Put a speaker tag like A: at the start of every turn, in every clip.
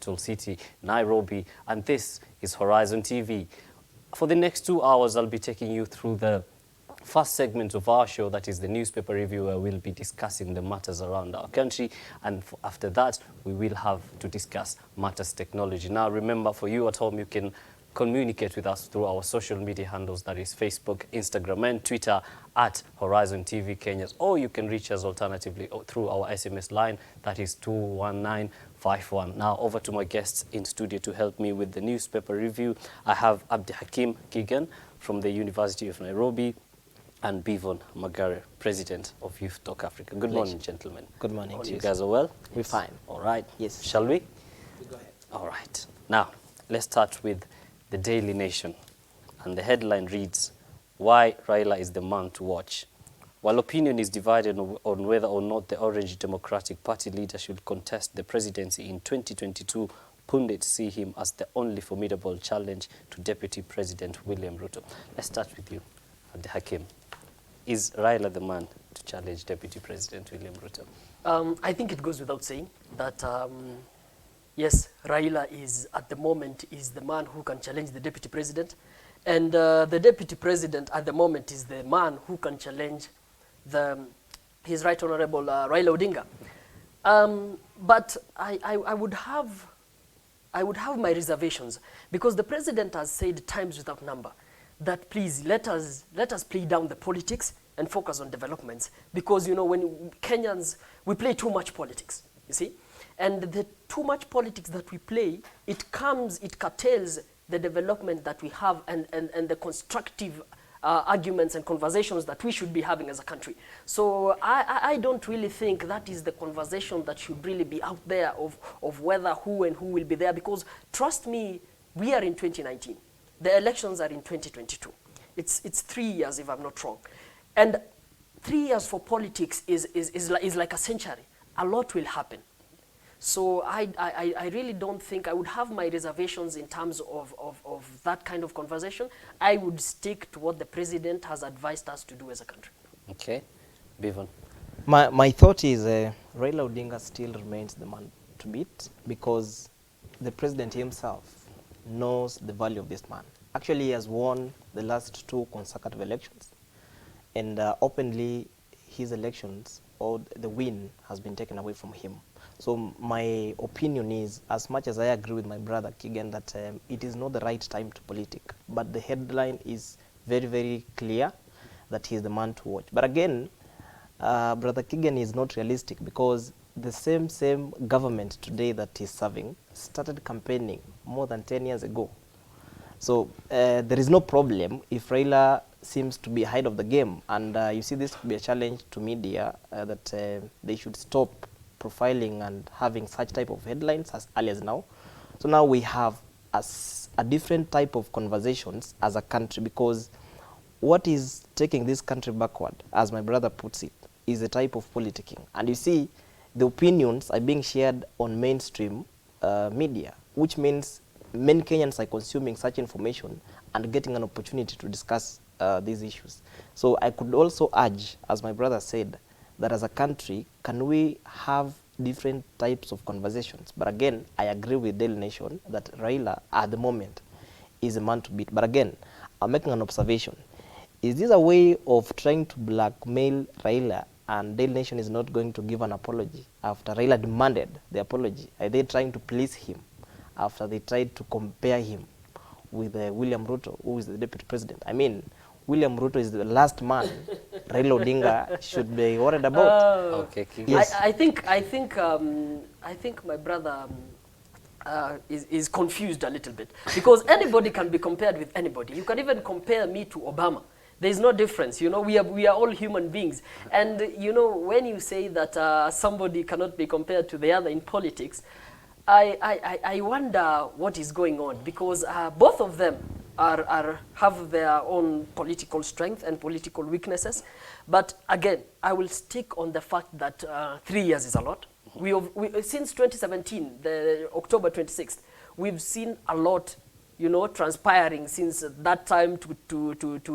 A: capital city, Nairobi, and this is Horizon TV. For the next 2 hours, I'll be taking you through the first segment of our show, that is the newspaper review, where we'll be discussing the matters around our country, and after that, we will have to discuss matters technology. Now, remember, for you at home, you can communicate with us through our social media handles, that is Facebook, Instagram, and Twitter at Horizontv Kenya, or you can reach us alternatively through our SMS line, that is 21951. Now, over to my guests in studio to help me with the newspaper review. I have Abdihakim Kigan from the University of Nairobi, and Bivon Magare, President of Youth Talk Africa. Good morning, gentlemen.
B: Good morning to you.
A: You guys are well?
B: We're fine.
A: All right.
B: Yes.
A: Shall we?
C: Go ahead.
A: All right. Now, let's start with the Daily Nation. And the headline reads, "Why Raila is the man to watch." While opinion is divided on whether or not the Orange Democratic Party leader should contest the presidency in 2022, pundits see him as the only formidable challenge to Deputy President William Ruto. Let's start with you, Abdihakim. Is Raila the man to challenge Deputy President William Ruto?
C: I think it goes without saying that, yes, Raila is, at the moment, is the man who can challenge the Deputy President. And the Deputy President, at the moment, is the man who can challenge his Right Honorable Raila Odinga. But I would have my reservations, because the President has said times without number that please let us play down the politics and focus on developments, because, you know, when Kenyans, we play too much politics, you see, and the too much politics that we play, it curtails the development that we have and the constructive arguments and conversations that we should be having as a country. So I don't really think that is the conversation that should really be out there of whether who and who will be there, because trust me, we are in 2019. The elections are in 2022. It's 3 years, if I'm not wrong. And 3 years for politics is like a century. A lot will happen. So I really don't think, I would have my reservations in terms of that kind of conversation. I would stick to what the President has advised us to do as a country.
A: Okay. Bivon.
B: My thought is Raila Odinga still remains the man to beat, because the President himself knows the value of this man. Actually, he has won the last 2 consecutive elections, and openly his elections, or the win, has been taken away from him. So my opinion is, as much as I agree with my brother Kigan that it is not the right time to politic, but the headline is very, very clear that he is the man to watch. But again, brother Kigan is not realistic, because the same government today that is serving started campaigning more than 10 years ago. So there is no problem if Raila seems to be ahead of the game, and you see this could be a challenge to media that they should stop profiling and having such type of headlines as early as now. So now we have a different type of conversations as a country, because what is taking this country backward, as my brother puts it, is a type of politicking. And you see, the opinions are being shared on mainstream media, which means many Kenyans are consuming such information and getting an opportunity to discuss these issues. So I could also urge, as my brother said, that as a country, can we have different types of conversations? But again, I agree with Daily Nation that Raila, at the moment, is a man to beat. But again, I'm making an observation. Is this a way of trying to blackmail Raila, and Daily Nation is not going to give an apology after Raila demanded the apology? Are they trying to please him after they tried to compare him with William Ruto, who is the Deputy President? I mean, William Ruto is the last man Raila Odinga should be worried about.
A: Okay.
B: Yes.
C: I think my brother is confused a little bit, because anybody can be compared with anybody. You can even compare me to Obama. There's no difference, you know. We are all human beings, and you know, when you say that somebody cannot be compared to the other in politics, I wonder what is going on, because both of them have their own political strength and political weaknesses. But again, I will stick on the fact that 3 years is a lot. Since 2017, the October 26th, we've seen a lot, you know, transpiring since that time to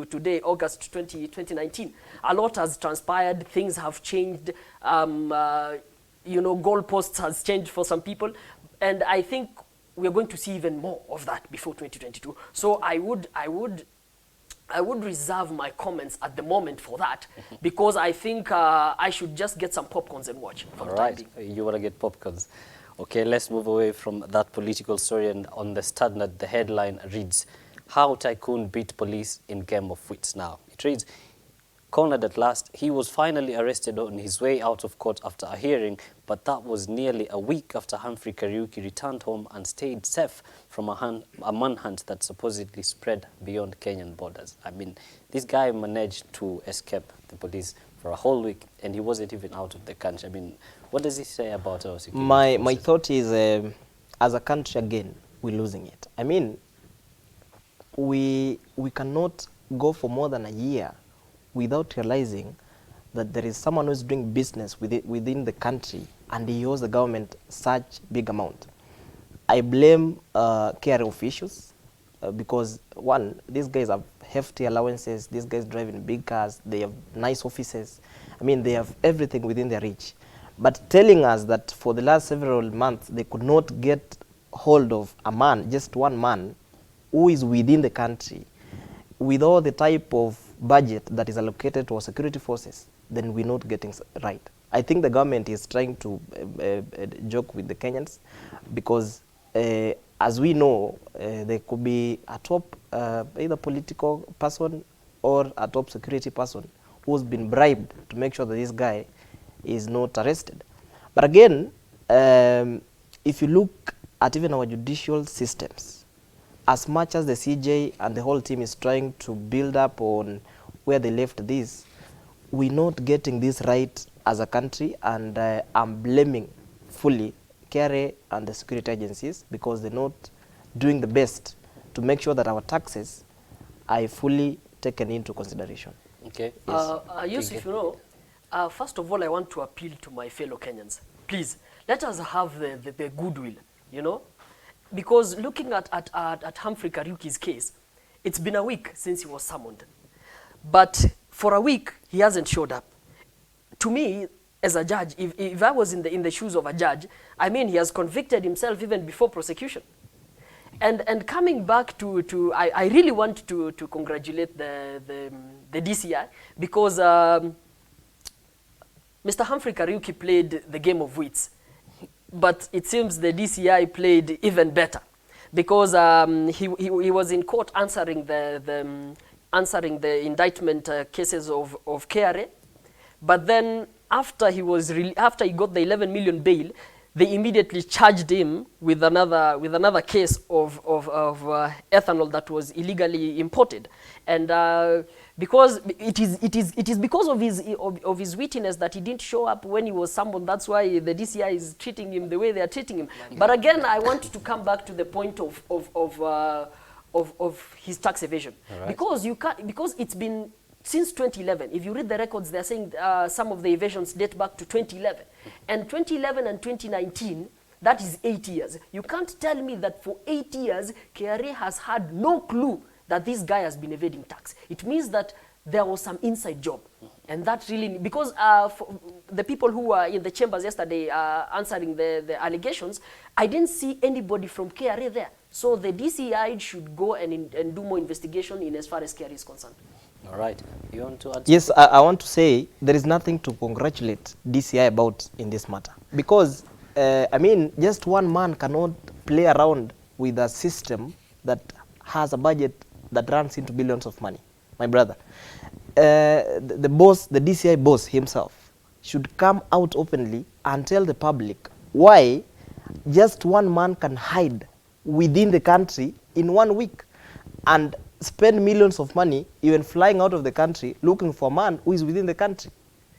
C: today, August 2019. A lot has transpired. Things have changed. You know, goalposts has changed for some people. And I think we are going to see even more of that before 2022. So I would reserve my comments at the moment for that, because I think I should just get some popcorns and watch.
A: All right, you want to get popcorns. Okay, let's move away from that political story, and on the Standard, the headline reads, "How Tycoon Beat Police in Game of Wits." Now, it reads, cornered at last, he was finally arrested on his way out of court after a hearing, but that was nearly a week after Humphrey Kariuki returned home and stayed safe from a manhunt that supposedly spread beyond Kenyan borders. I mean, this guy managed to escape the police for a whole week, and he wasn't even out of the country. I mean, what does he say about our security?
B: My thought is, as a country, again, we're losing it. I mean, we cannot go for more than a year without realizing that there is someone who is doing business within the country and he owes the government such big amount. I blame KRA officials because, one, these guys have hefty allowances, these guys drive in big cars, they have nice offices. I mean, they have everything within their reach. But telling us that for the last several months they could not get hold of a man, just one man, who is within the country, with all the type of budget that is allocated to our security forces, then we're not getting right. I think the government is trying to joke with the Kenyans, because as we know, there could be a top either political person or a top security person who's been bribed to make sure that this guy is not arrested. But again, if you look at even our judicial systems, as much as the CJ and the whole team is trying to build up on where they left this, we're not getting this right as a country, and I'm blaming fully KRA and the security agencies, because they're not doing the best to make sure that our taxes are fully taken into consideration.
A: Okay.
C: Yes. If you know, first of all, I want to appeal to my fellow Kenyans. Please, let us have the goodwill, you know, because looking at Humphrey Kariuki's case, it's been a week since he was summoned. But for a week, he hasn't showed up. To me, as a judge, if I was in the shoes of a judge, I mean, he has convicted himself even before prosecution. And coming back to I really want to congratulate the DCI, because Mr. Humphrey Kariuki played the game of wits, but it seems the DCI played even better, because he was in court answering the indictment cases of KRA, but then after he got the 11 million bail, they immediately charged him with another case of ethanol that was illegally imported, and because it is because of his wittiness that he didn't show up when he was summoned. That's why the DCI is treating him the way they are treating him. But again, I want to come back to the point of his tax evasion, right? Because it's been since 2011. If you read the records, they're saying some of the evasions date back to 2011. And 2011 and 2019, that is 8 years. You can't tell me that for 8 years, KRA has had no clue that this guy has been evading tax. It means that there was some inside job. And that really, because for the people who were in the chambers yesterday answering the allegations, I didn't see anybody from KRA there. So the DCI should go and do more investigation in as far as KRA is concerned.
A: All right. You want to add?
B: Yes, I want to say there is nothing to congratulate DCI about in this matter. Because, I mean, just one man cannot play around with a system that has a budget that runs into billions of money. My brother. The boss, the DCI boss himself, should come out openly and tell the public why just one man can hide within the country in 1 week and spend millions of money even flying out of the country looking for a man who is within the country.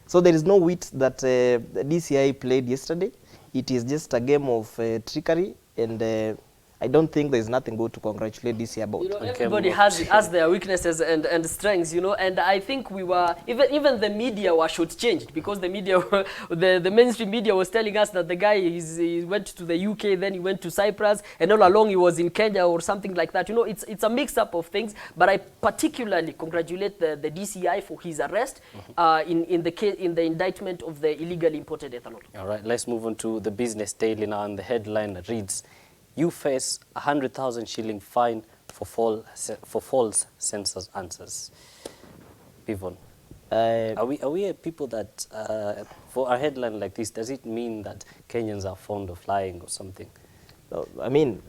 B: So there is no wit that the DCI played yesterday. It is just a game of trickery, and I don't think there is nothing good to congratulate DCI about.
C: You know, everybody has their weaknesses and strengths, you know, and I think we were, even the media were shortchanged, because the media, the mainstream media was telling us that the guy he went to the UK, then he went to Cyprus, and all along he was in Kenya or something like that. You know, it's a mix-up of things, but I particularly congratulate the DCI for his arrest in the indictment of the illegally imported ethanol.
A: All right, let's move on to the Business Daily now, and the headline reads, You face 100,000 shilling fine for false census answers. Bivon, are we a people that, for a headline like this, does it mean that Kenyans are fond of lying or something?
B: I mean,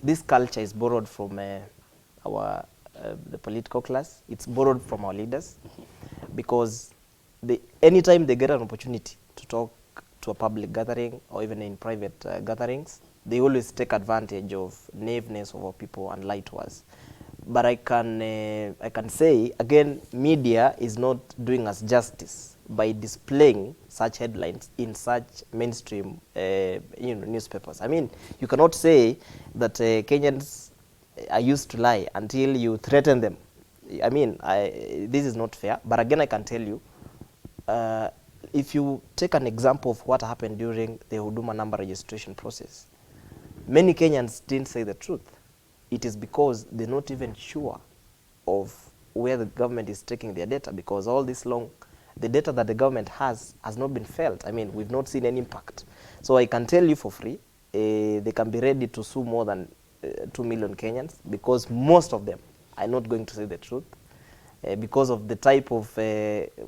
B: this culture is borrowed from the political class. It's borrowed from our leaders, because anytime they get an opportunity to talk to a public gathering or even in private gatherings, they always take advantage of naiveness of our people and lie to us. But I can say again, media is not doing us justice by displaying such headlines in such mainstream newspapers. I mean, you cannot say that Kenyans are used to lie until you threaten them. I mean, this is not fair. But again, I can tell you, if you take an example of what happened during the Huduma number registration process, many Kenyans didn't say the truth. It is because they're not even sure of where the government is taking their data, because all this long, the data that the government has not been felt. I mean, we've not seen any impact. So I can tell you for free, they can be ready to sue more than 2 million Kenyans, because most of them are not going to say the truth, because of the type of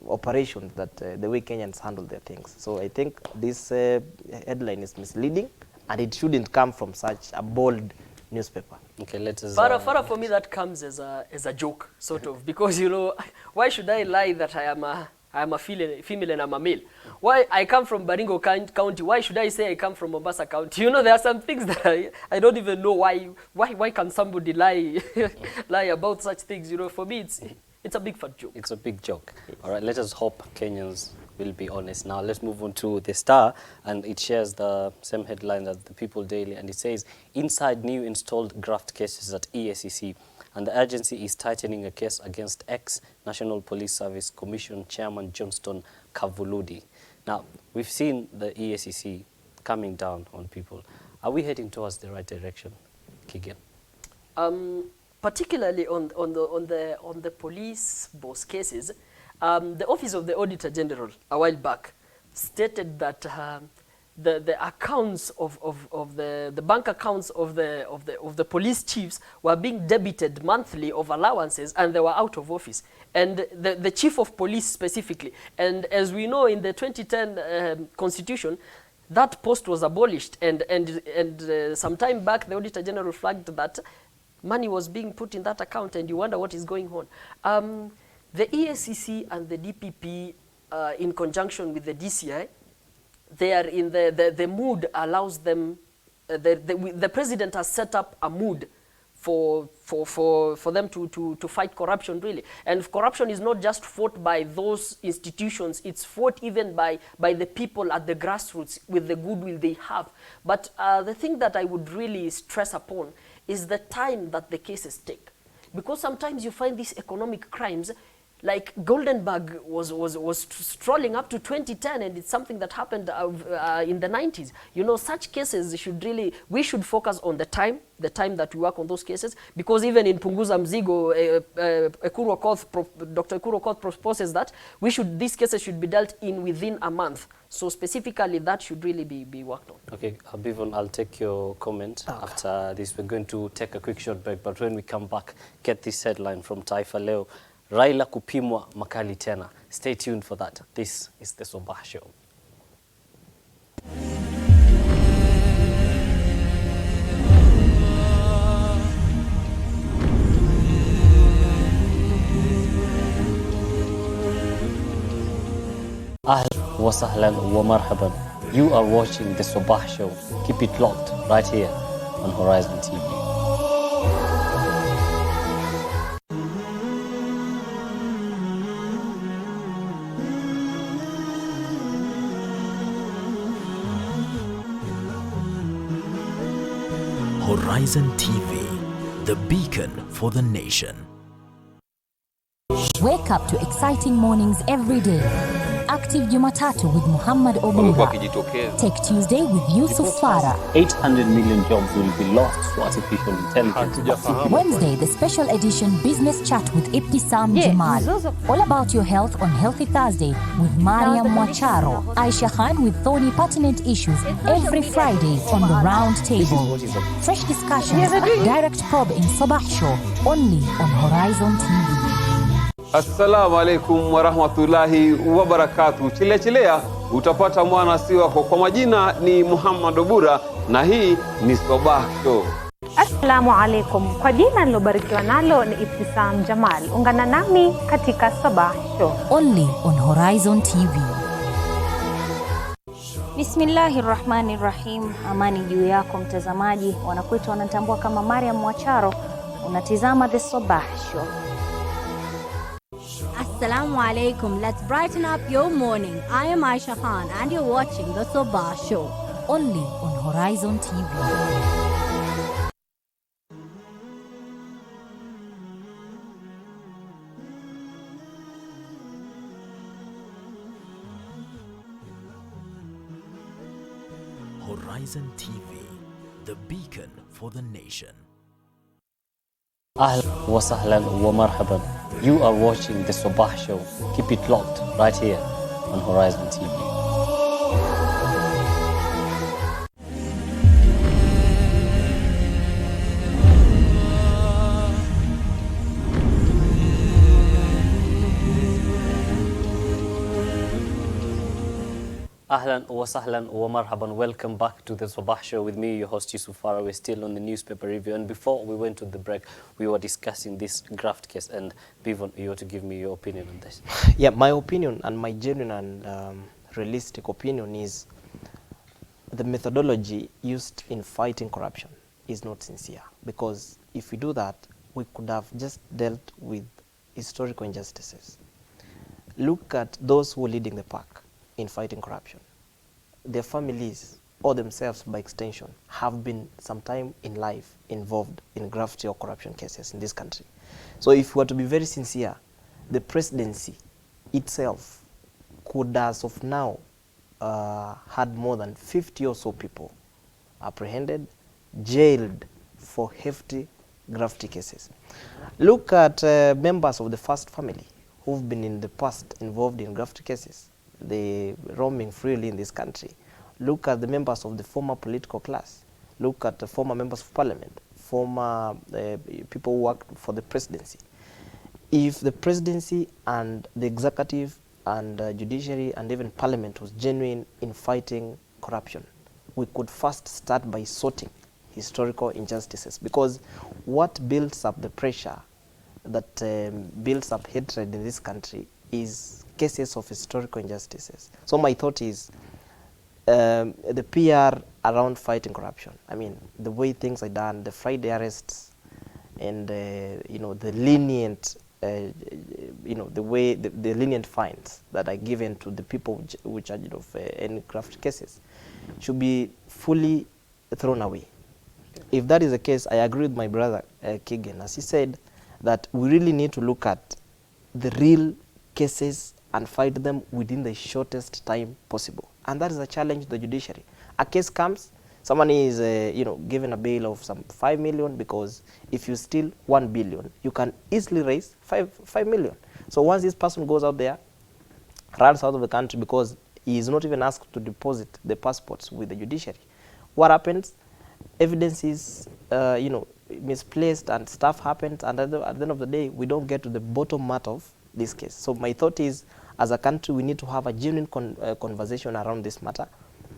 B: operations that the way Kenyans handle their things. So I think this headline is misleading, and it shouldn't come from such a bold newspaper.
A: Okay, let us.
C: Farah, for me, that comes as a joke, sort of, because, you know, why should I lie that I am a female and I'm a male? Why I come from Baringo County? Why should I say I come from Mombasa County? You know, there are some things that I don't even know why can somebody lie lie about such things? You know, for me, it's a big fat joke.
A: It's a big joke. All right, let us hope Kenyans will be honest. Now let's move on to the Star, and it shares the same headline as the People Daily, and it says, inside new installed graft cases at EACC, and the agency is tightening a case against ex-National Police Service Commission Chairman Johnston Kavuludi. Now, we've seen the EACC coming down on people. Are we heading towards the right direction, Kigen?
C: Particularly on the police boss cases, the Office of the Auditor General a while back stated that the accounts of the bank accounts of the police chiefs were being debited monthly of allowances, and they were out of office. And the chief of police specifically, and as we know in the 2010 constitution, that post was abolished, and some time back the Auditor General flagged that money was being put in that account, and you wonder what is going on. The EACC and the DPP, in conjunction with the DCI, they are in the mood allows them, the president has set up a mood for them to fight corruption, really. And corruption is not just fought by those institutions, it's fought even by the people at the grassroots with the goodwill they have. But the thing that I would really stress upon is the time that the cases take. Because sometimes you find these economic crimes, like Goldenberg was strolling up to 2010, and it's something that happened in the 90s. You know, such cases we should focus on the time that we work on those cases, because even in Punguza Mzigo, Dr. Ekuru Okoth proposes that these cases should be dealt in within a month. So specifically, that should really be worked on. Okay,
A: Bivon, I'll take your comment after this. We're going to take a quick short break, but when we come back, get this headline from Taifa Leo. Raila kupimwa makali tena. Stay tuned for that. This is the Sabah Show. Ahlan wa sahlan wa marhaban. You are watching the Sabah Show. Keep it locked right here on Horizon TV.
D: Horizon TV, the beacon for the nation.
E: Wake up to exciting mornings every day. Active Jumatatu with Muhammad Obura. Tech Tuesday with Yusuf Farah.
A: 800 million jobs will be lost to artificial intelligence.
E: Wednesday, the special edition Business Chat with Ibtisam Jamal. All about your health on Healthy Thursday with Mariam Mwacharo. Aisha Khan with thorny pertinent issues every Friday on the round table. Fresh discussions, direct probe in Sabah Show, only on Horizon TV.
F: Assalamu alaikum wa rahmatullahi wa barakatuh. Chilea utapata mwana si wako. Kwa majina ni Muhammad Obura na hii ni Sabah Show.
G: Assalamu alaikum. Kwa jina nilobarikiwa nalo ni Ibtisam Jamal. Ungana nami katika Sabah Show,
E: only on Horizon TV.
H: Bismillahirrahmanirrahim. Amani juu yako mtazamaji. Wanakuita wanatambua kama Mariam Mwacharo. Unatizama The Sabah Show.
I: Assalamu alaikum. Let's brighten up your morning. I am Aisha Khan and you're watching The Sabah Show,
E: only on Horizon TV.
D: Horizon TV, the beacon for the nation.
A: Ahlan wa sahlan wa marhaban. You are watching the Sabah Show. Keep it locked right here on Horizon TV. Ahlan wa sahlan wa marhaban. Welcome back to the Sabah Show with me, your host Yusuf Farah. We're still on the newspaper review, and before we went to the break, we were discussing this graft case. And Bivon, you want to give me your opinion on this?
B: Yeah, my opinion and my genuine and realistic opinion is the methodology used in fighting corruption is not sincere. Because if we do that, we could have just dealt with historical injustices. Look at those who are leading the pack in fighting corruption. Their families or themselves by extension have been sometime in life involved in graft or corruption cases in this country. So if we were to be very sincere, the presidency itself could as of now had more than 50 or so people apprehended, jailed for hefty graft cases. Look at members of the first family who've been in the past involved in graft cases. They roaming freely in this country. Look at the members of the former political class. Look at the former members of parliament, former people who worked for the presidency. If the presidency and the executive and judiciary and even parliament was genuine in fighting corruption, we could first start by sorting historical injustices, because what builds up the pressure that builds up hatred in this country is cases of historical injustices. So my thought is the PR around fighting corruption. I mean, the way things are done, the Friday arrests, and the lenient, the way the lenient fines that are given to the people who are charged of any graft cases should be fully thrown away. If that is the case, I agree with my brother Keegan, as he said, that we really need to look at the real cases and fight them within the shortest time possible. And that is a challenge to the judiciary. A case comes, someone is given a bail of some 5 million, because if you steal 1 billion, you can easily raise 5 million. So once this person goes out there, runs out of the country because he is not even asked to deposit the passports with the judiciary, what happens? Evidence is misplaced and stuff happens, and at the end of the day, we don't get to the bottom matter of this case. So my thought is, as a country, we need to have a genuine conversation around this matter,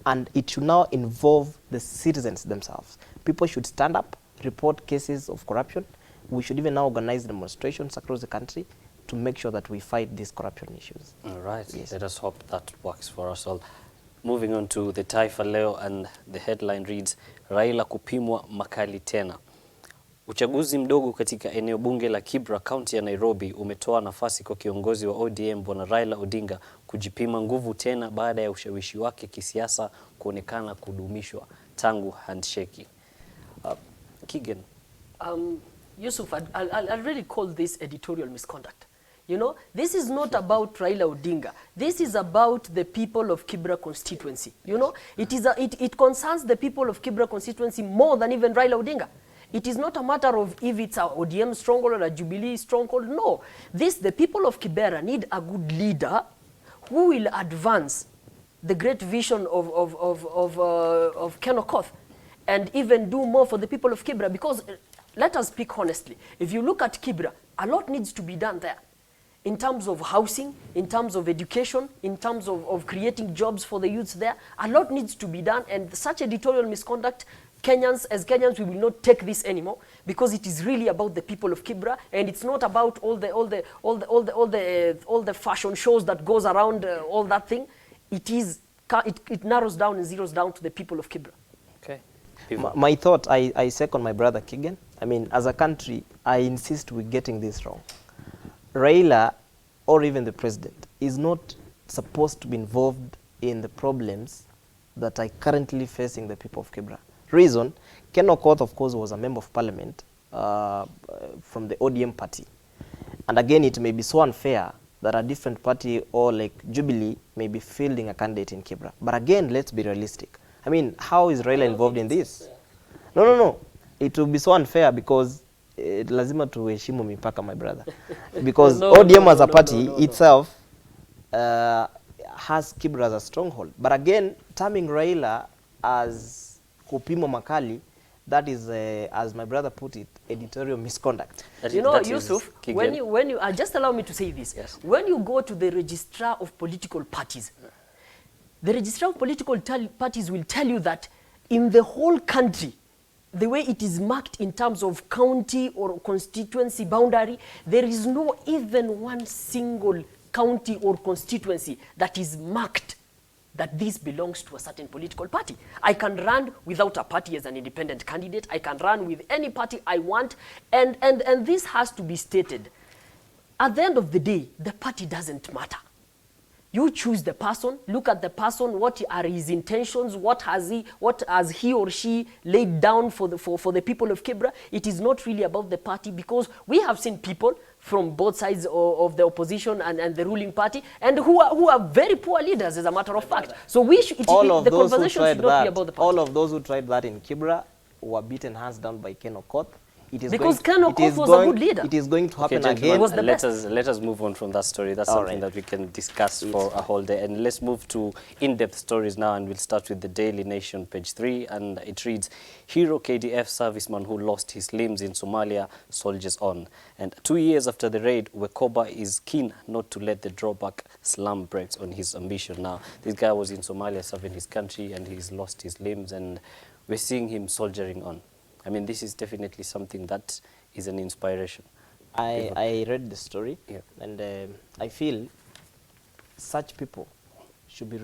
B: and it should now involve the citizens themselves. People should stand up, report cases of corruption. We should even now organize demonstrations across the country to make sure that we fight these corruption issues.
A: All right,
B: yes.
A: Let us hope that works for us all. Moving on to the Taifa Leo, and the headline reads, Raila kupimwa makali tena. Uchaguzi mdogo katika eneo bunge la Kibra, kaunti ya Nairobi, umetoa nafasi kwa kiongozi wa ODM Bwana Raila Odinga kujipima nguvu tena baada ya ushawishi wake kisiasa kuonekana kudumishwa tangu handshake. Keegan.
C: Yusuf, I'll really call this editorial misconduct. You know, this is not about Raila Odinga. This is about the people of Kibra constituency. You know, it concerns the people of Kibra constituency more than even Raila Odinga. It is not a matter of if it's a ODM stronghold or a Jubilee stronghold. No, the people of Kibera need a good leader who will advance the great vision of Ken Okoth and even do more for the people of Kibra. Because let us speak honestly, if you look at Kibra, a lot needs to be done there. In terms of housing, in terms of education, in terms of creating jobs for the youths there, a lot needs to be done. And such editorial misconduct, as Kenyans, we will not take this anymore, because it is really about the people of Kibra, and it's not about all the fashion shows that goes around all that thing. It narrows down and zeroes down to the people of Kibra.
A: Okay.
B: My thought, I second my brother Kigen. I mean, as a country, I insist we're getting this wrong. Raila, or even the president, is not supposed to be involved in the problems that are currently facing the people of Kibra. Reason, Ken Okoth, of course, was a member of parliament from the ODM party. And again, it may be so unfair that a different party or like Jubilee may be fielding a candidate in Kibra. But again, let's be realistic. I mean, how is Raila involved in this? No. It will be so unfair because lazima tuheshimu mipaka, my brother. Because ODM as a party itself has Kibra as a stronghold. But again, terming Raila as Kupimo Makali, that is, as my brother put it, editorial misconduct.
C: You know, Yusuf, when you just allow me to say this. Yes. When you go to the registrar of political parties, the registrar of political parties will tell you that in the whole country, the way it is marked in terms of county or constituency boundary, there is no even one single county or constituency that is marked that this belongs to a certain political party. I can run without a party as an independent candidate. I can run with any party I want. And this has to be stated. At the end of the day, the party doesn't matter. You choose the person, look at the person, what are his intentions, what has he or she laid down for the people of Kibra. It is not really about the party, because we have seen people from both sides of the opposition and the ruling party, and who are very poor leaders, as a matter of fact. So the conversation should not be about the party.
B: All of those who tried that in Kibra were beaten hands down by Ken Okoth.
C: Because Ken Okoth was a good leader.
B: It is going to happen
A: again.
B: Let
A: us move on from that story. That's something that we can discuss for a whole day. And let's move to in-depth stories now, and we'll start with the Daily Nation, page 3, and it reads, Hero KDF serviceman who lost his limbs in Somalia soldiers on. And 2 years after the raid, Wekoba is keen not to let the drawback slam brakes on his ambition. Now, this guy was in Somalia serving his country, and he's lost his limbs, and we're seeing him soldiering on. I mean, this is definitely something that is an inspiration.
B: I read the story, and I feel such people should be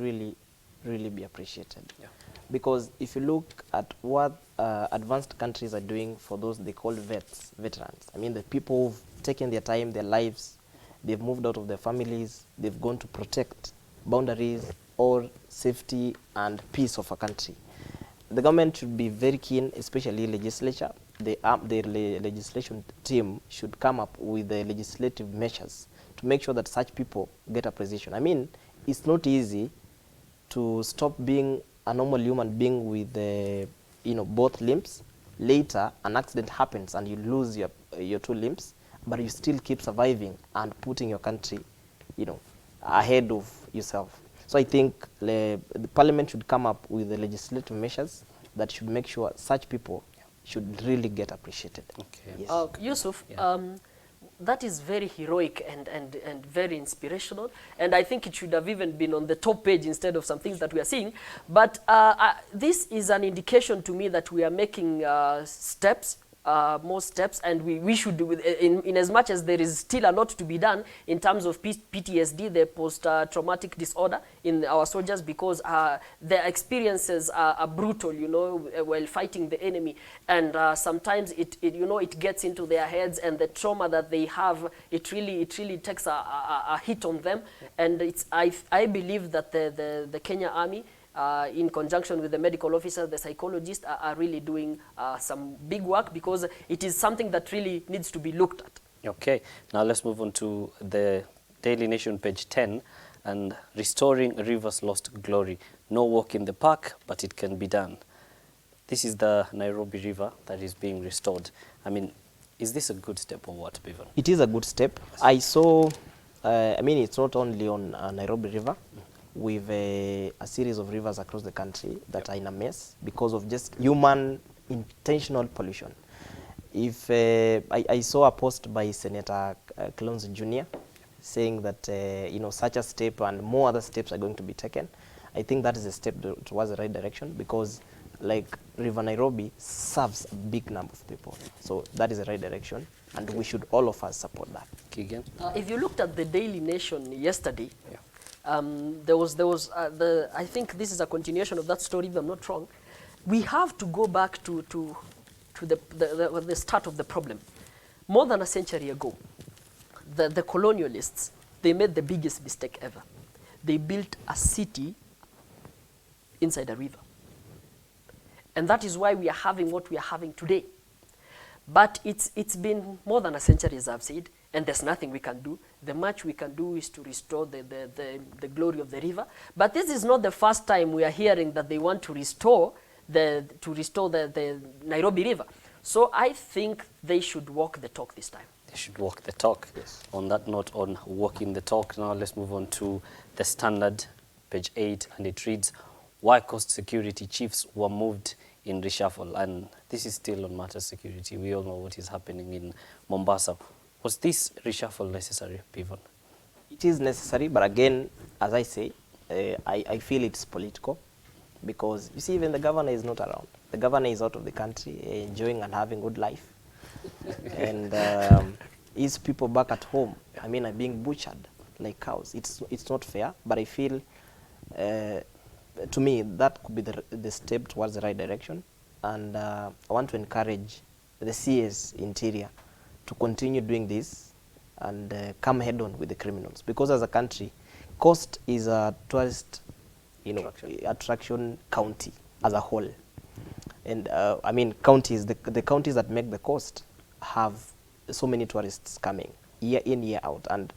B: really be appreciated. Yeah. Because if you look at what advanced countries are doing for those they call veterans, I mean, the people who've taken their time, their lives, they've moved out of their families, they've gone to protect boundaries or safety and peace of a country. The government should be very keen, especially legislature. The legislation team should come up with the legislative measures to make sure that such people get appreciation. I mean, it's not easy to stop being a normal human being with both limbs. Later, an accident happens and you lose your 2 limbs, but you still keep surviving and putting your country, ahead of yourself. So I think the parliament should come up with the legislative measures that should make sure such people should really get appreciated.
C: Okay. Yes. Yusuf, that is very heroic and very inspirational, and I think it should have even been on the top page instead of some things that we are seeing. But this is an indication to me that we are making more steps, and we should do in as much as there is still a lot to be done in terms of PTSD, the post-traumatic disorder in our soldiers, because their experiences are brutal, while fighting the enemy, and sometimes it gets into their heads, and the trauma that they have, it really takes a hit on them. And I believe that the Kenya Army, in conjunction with the medical officer, the psychologists, are really doing some big work, because it is something that really needs to be looked at.
A: Okay, now let's move on to the Daily Nation, page 10, and restoring rivers lost glory. No walk in the park, but it can be done. This is the Nairobi River that is being restored. I mean, is this a good step or what, Bevan?
B: It is a good step. I saw, I mean, it's not only on Nairobi River. With a series of rivers across the country that are in a mess because of just human intentional pollution. If I saw a post by Senator Clones Jr. saying that you know, such a step and more other steps are going to be taken. I think that is a step towards the right direction because, like, River Nairobi serves a big number of people. So that is the right direction, and we should all of us support that.
A: Keegan?
C: If you looked at the Daily Nation yesterday,
A: yeah.
C: I think this is a continuation of that story, if I'm not wrong. We have to go back to the start of the problem. More than a century ago, the colonialists, they made the biggest mistake ever. They built a city inside a river. And that is why we are having what we are having today. But it's been more than a century, as I've said, and there's nothing we can do. The much we can do is to restore the glory of the river. But this is not the first time we are hearing that they want to restore the Nairobi River. So I think they should walk the talk this time.
A: They should walk the talk.
B: Yes.
A: On that note, on walking the talk, now let's move on to the Standard, page 8, and it reads, why coast security chiefs were moved in reshuffle. And this is still on matter security. We all know what is happening in Mombasa. Was this reshuffle necessary, Bevan?
B: It is necessary, but again, as I say, I feel it's political because, you see, even the governor is not around. The governor is out of the country, enjoying and having good life. And his people back at home, I mean, are being butchered like cows. It's not fair, but I feel, to me, that could be the step towards the right direction. And I want to encourage the CS Interior to continue doing this and come head on with the criminals. Because as a country, Coast is a tourist, attraction county as a whole. And I mean, counties, the counties that make the coast have so many tourists coming year in, year out. And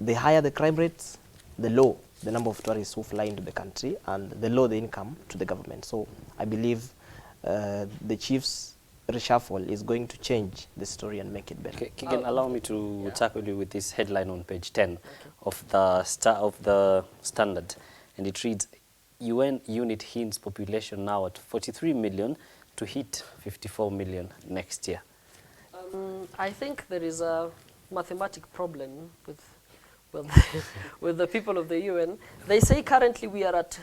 B: the higher the crime rates, the low the number of tourists who fly into the country, and the low the income to the government. So I believe the chief's reshuffle is going to change the story and make it better.
A: Okay, Keegan, allow me to tackle you with this headline on page 10 of the Standard, and it reads, UN unit hints population now at 43 million to hit 54 million next year.
C: I think there is a mathematic problem with the people of the UN. They say currently we are at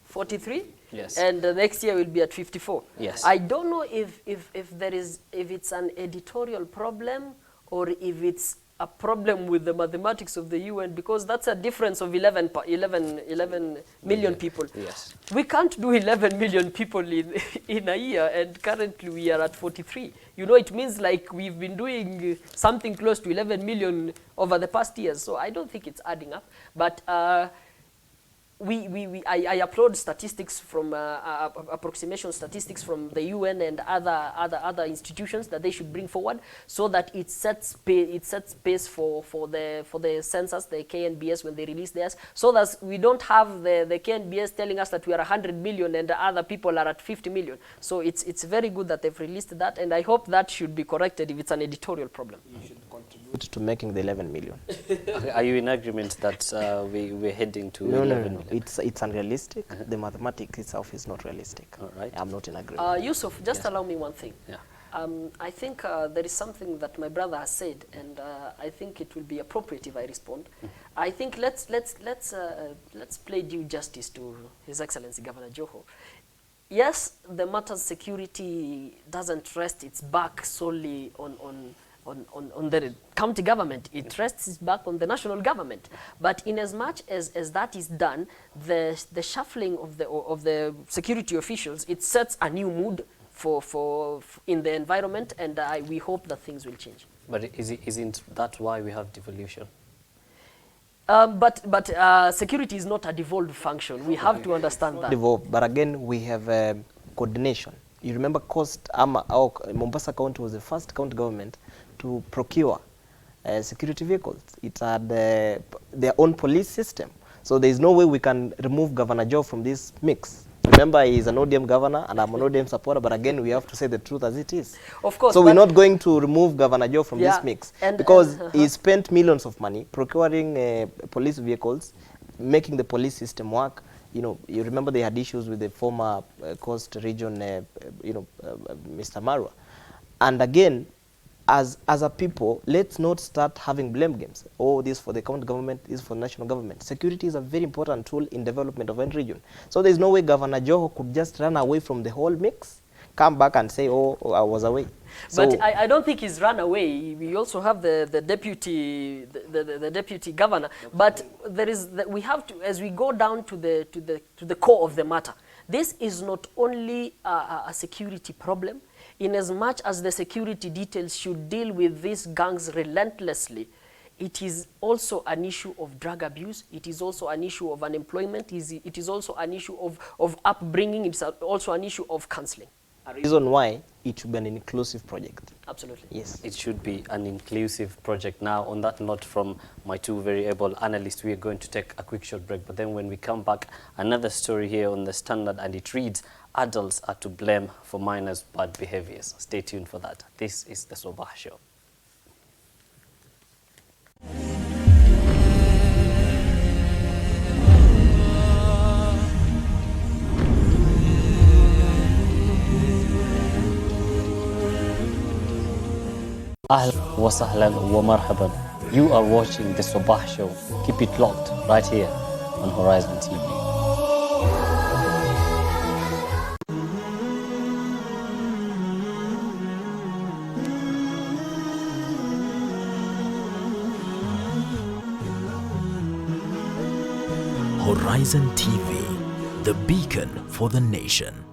C: 43,
A: yes,
C: and next year we'll be at 54.
A: Yes.
C: I don't know if it's an editorial problem or if it's a problem with the mathematics of the UN, because that's a difference of 11 million people.
A: Yes.
C: We can't do 11 million people in a year, and currently we are at 43. You know, it means like we've been doing something close to 11 million over the past years, so I don't think it's adding up. But I applaud statistics from approximation statistics from the UN and other institutions that they should bring forward, so that it sets pace for the census, the KNBS, when they release theirs, so that we don't have the KNBS telling us that we are 100 million and other people are at 50 million. So it's very good that they've released that, and I hope that should be corrected if it's an editorial problem.
B: You should contribute to making the 11 million.
A: Are you in agreement that we're heading to 11 million?
B: It's unrealistic. The mathematics itself is not realistic.
A: All right.
B: I'm not in agreement.
C: Yusuf, just allow me one thing.
A: Yeah.
C: I think there is something that my brother has said, and I think it will be appropriate if I respond. I think let's play due justice to His Excellency Governor Joho. Yes, the matters security doesn't rest its back solely on the county government. It rests its back on the national government. But in as much as that is done, the shuffling of the security officials, it sets a new mood for in the environment, and we hope that things will change.
A: But isn't that why we have devolution?
C: But security is not a devolved function. We have to understand that.
B: Devolved, but again, we have coordination. You remember Mombasa County was the first county government to to procure security vehicles. It had their own police system. So there is no way we can remove Governor Joe from this mix. Remember, he is an ODM governor, and I'm an ODM supporter, but again, we have to say the truth as it is.
C: Of course.
B: So we're not going to remove Governor Joe from this mix, because he spent millions of money procuring police vehicles, making the police system work. You know, you remember they had issues with the former Coast Region, Mr. Marwa. And again, as a people, let's not start having blame games. Oh, this for the county government, this for the national government. Security is a very important tool in development of any region. So there's no way Governor Joho could just run away from the whole mix, come back and say, oh, I was away.
C: But so, I don't think he's run away. We also have the deputy governor. But there is we have to, as we go down to the core of the matter. This is not only a security problem. In as much as the security details should deal with these gangs relentlessly, it is also an issue of drug abuse. It is also an issue of unemployment. It is also an issue of upbringing. It's also an issue of counseling.
B: A reason why it should be an inclusive project.
C: Absolutely.
B: Yes.
A: It should be an inclusive project. Now, on that note, from my two very able analysts, we are going to take a quick short break. But then when we come back, another story here on the Standard, and it reads, adults are to blame for minors' bad behaviors. Stay tuned for that. This is the Sabah Show. Ahlan wa sahlan wa marhaban. You are watching the Sabah Show. Keep it locked right here on Horizon TV.
D: Horizon TV, the beacon for the nation.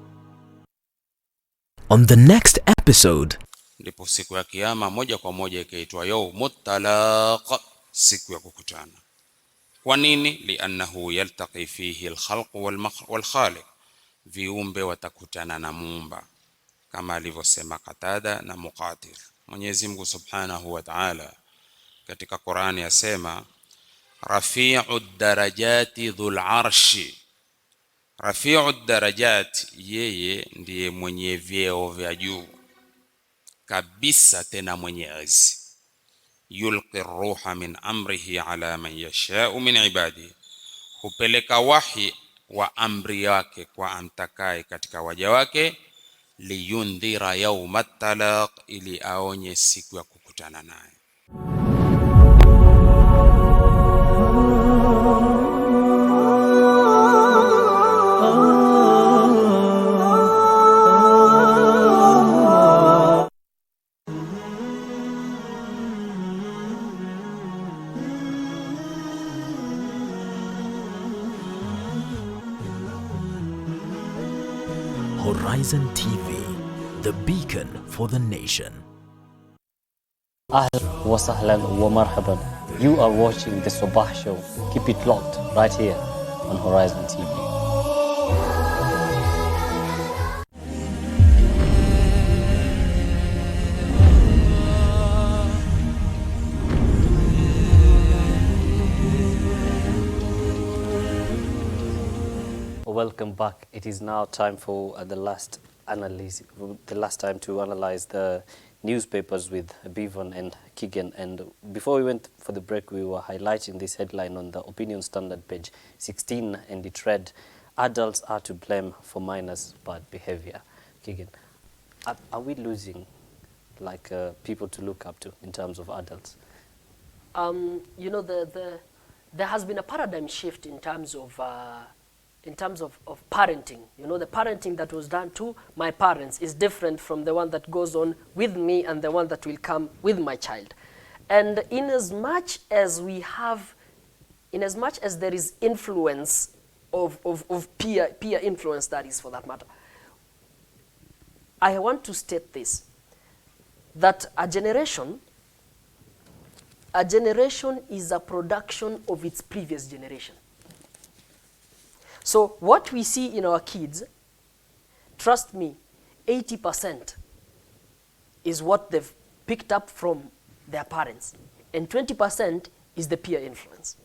D: On the next episode,
J: ndipo siku ya kiyama moja kwa moja ikaitwa yaumut talaq, siku ya kukutana. Kwa nini? Liannahu yaltaqi fihi alkhalq walkhaliq, viumbe watakutana na muumba, kama alivyosema Qatada na Muqatil. Mwenyezi Mungu Subhanahu wa Ta'ala katika Qur'ani yasema, rafi'ud darajati dhul arshi. Rafi'ud darajat, yeye ndiye mwenye vyeo vya juu kabisa, tena mwenyezi. Yulqi ruha min amrihi ala man yasha'u min ibadihi, hupeleka wahi wa amri yake kwa amtakaye katika waja wake. Liyundhira yawmat talaq, ili aonye siku ya kukutana naye.
D: Horizon TV, the beacon for the nation.
A: Ahlan wa sahlan wa marhaban. You are watching the Sabah Show. Keep it locked right here on Horizon TV. Welcome back. It is now time for the last time to analyze the newspapers with Bevan and Keegan. And before we went for the break, we were highlighting this headline on the Opinion Standard page 16, and it read, adults are to blame for minors' bad behavior. Keegan, are we losing people to look up to in terms of adults?
C: You know, there has been a paradigm shift in terms of parenting. You know, the parenting that was done to my parents is different from the one that goes on with me and the one that will come with my child. And in as much as there is influence of peer influence, that is for that matter, I want to state this, that a generation is a production of its previous generation. So what we see in our kids, trust me, 80% is what they've picked up from their parents, and 20% is the peer influence.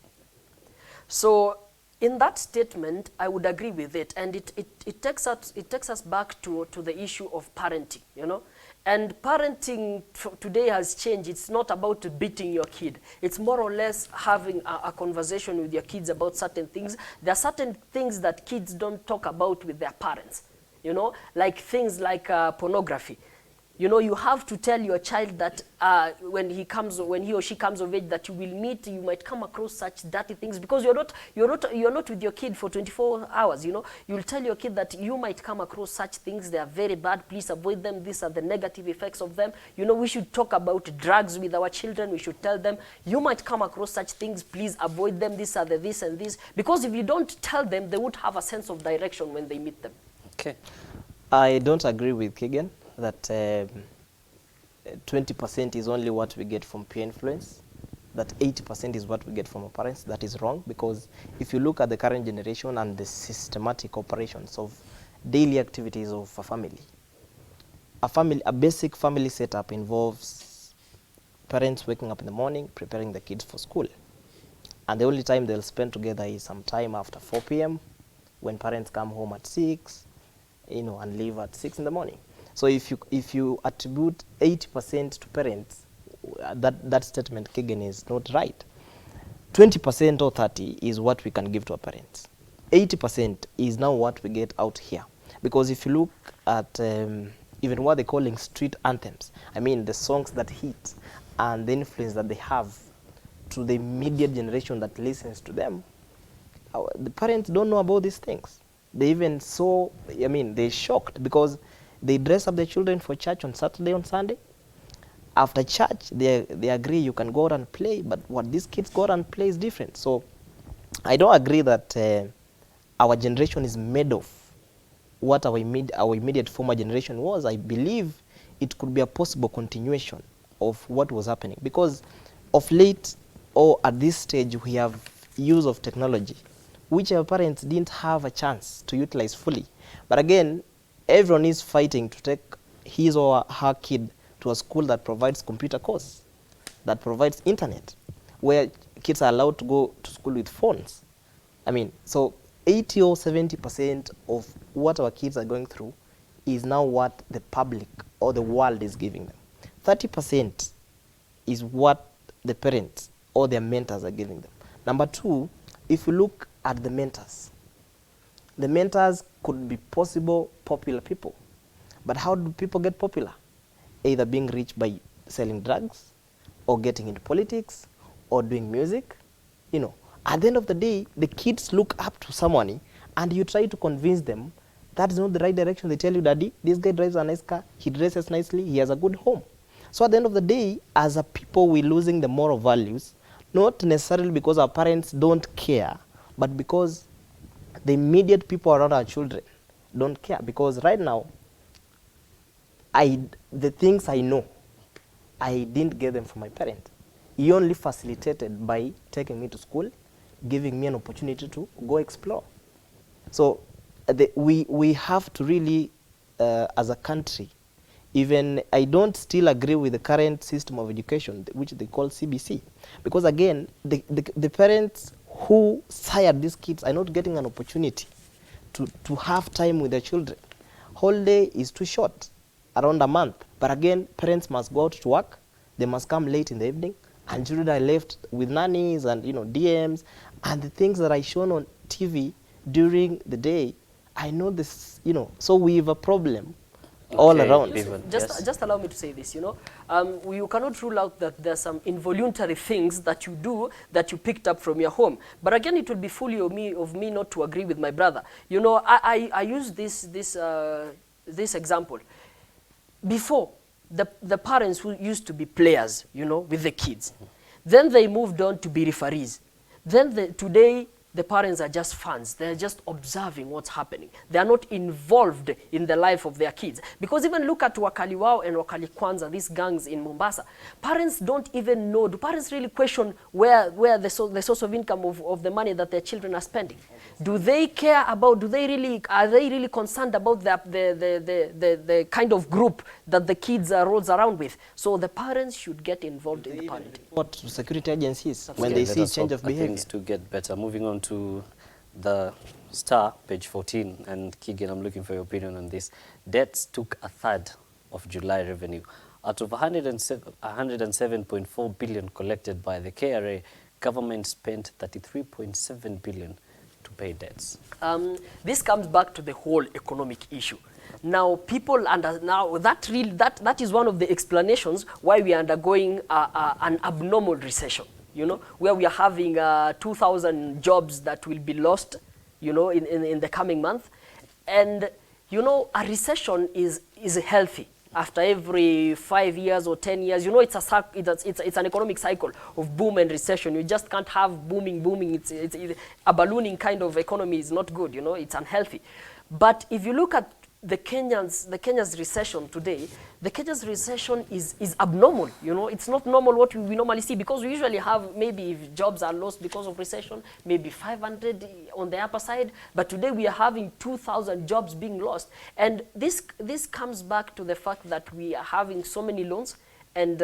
C: So in that statement, I would agree with it, and it takes us back to the issue of parenting, you know. And parenting today has changed. It's not about beating your kid. It's more or less having a conversation with your kids about certain things. There are certain things that kids don't talk about with their parents, you know, like things like pornography. You know, you have to tell your child that when he or she comes of age, that you will meet, you might come across such dirty things, because you're not with your kid for 24 hours. You know, you'll tell your kid that you might come across such things. They are very bad. Please avoid them. These are the negative effects of them. You know, we should talk about drugs with our children. We should tell them you might come across such things. Please avoid them. These are the this and this. Because if you don't tell them, they would have a sense of direction when they meet them.
B: Okay, I don't agree with Keegan that 20% is only what we get from peer influence, that 80% is what we get from our parents. That is wrong, because if you look at the current generation and the systematic operations of daily activities of a family, a basic family setup involves parents waking up in the morning, preparing the kids for school. And the only time they'll spend together is sometime after 4 p.m. when parents come home at 6, you know, and leave at 6 in the morning. So if you attribute 80% to parents, that statement, Keegan, is not right. 20% or 30% is what we can give to our parents. 80% is now what we get out here. Because if you look at even what they're calling street anthems, I mean the songs that hit and the influence that they have to the immediate generation that listens to them, the parents don't know about these things. They even they're shocked, because they dress up their children for church on Saturday, on Sunday. After church, they agree you can go out and play, but what these kids go out and play is different. So I don't agree that our generation is made of what our immediate former generation was. I believe it could be a possible continuation of what was happening, because of late, or at this stage, we have use of technology, which our parents didn't have a chance to utilize fully. But again, everyone is fighting to take his or her kid to a school that provides computer course, that provides internet, where kids are allowed to go to school with phones. I mean, so 80 or 70% of what our kids are going through is now what the public or the world is giving them. 30% is what the parents or their mentors are giving them. Number two, if you look at the mentors could be possible popular people. But how do people get popular? Either being rich by selling drugs, or getting into politics, or doing music. You know, at the end of the day, the kids look up to someone, and you try to convince them that is not the right direction. They tell you, Daddy, this guy drives a nice car, he dresses nicely, he has a good home. So at the end of the day, as a people, we're losing the moral values, not necessarily because our parents don't care, but because the immediate people around our children don't care. Because right now, the things I know, I didn't get them from my parents. He only facilitated by taking me to school, giving me an opportunity to go explore. So we have to really, as a country, even I don't still agree with the current system of education, which they call CBC. Because again, the parents who sired these kids are not getting an opportunity to have time with their children. Holiday is too short, around a month. But again, parents must go out to work. They must come late in the evening, and children are left with nannies and DMs and the things that I shown on TV during the day. I know this, so we have a problem all around.
C: Just allow me to say this, you cannot rule out that there's some involuntary things that you do that you picked up from your home. But again, it would be foolish of me not to agree with my brother. I use this example. Before, the parents who used to be players, with the kids, then they moved on to be referees. Then today, the parents are just fans. They're just observing what's happening. They are not involved in the life of their kids. Because even look at Wakali Wao and Wakali Kwanza, these gangs in Mombasa. Parents don't even know. Do parents really question where the source of income of the money that their children are spending? Do they care about, are they really concerned about the kind of group that the kids rolls around with? So the parents should get involved in the parenting.
B: What security agencies, when they see change of behavior.
A: Things to get better. Moving on to the Star, page 14, and Keegan, I'm looking for your opinion on this. Debts took a third of July revenue. Out of 107.4 billion collected by the KRA, government spent 33.7 billion to pay debts.
C: This comes back to the whole economic issue. Now, that is one of the explanations why we are undergoing an abnormal recession. You know, where we are having 2,000 jobs that will be lost, you know, in the coming month. And, you know, a recession is healthy. After every 5 years or 10 years, you know, it's an economic cycle of boom and recession. You just can't have booming. It's a ballooning kind of economy is not good, you know, it's unhealthy. But if you look at the Kenya's recession today, the Kenya's recession is abnormal. You know, it's not normal what we normally see, because we usually have, maybe if jobs are lost because of recession, maybe 500 on the upper side. But today we are having 2,000 jobs being lost, and this comes back to the fact that we are having so many loans, and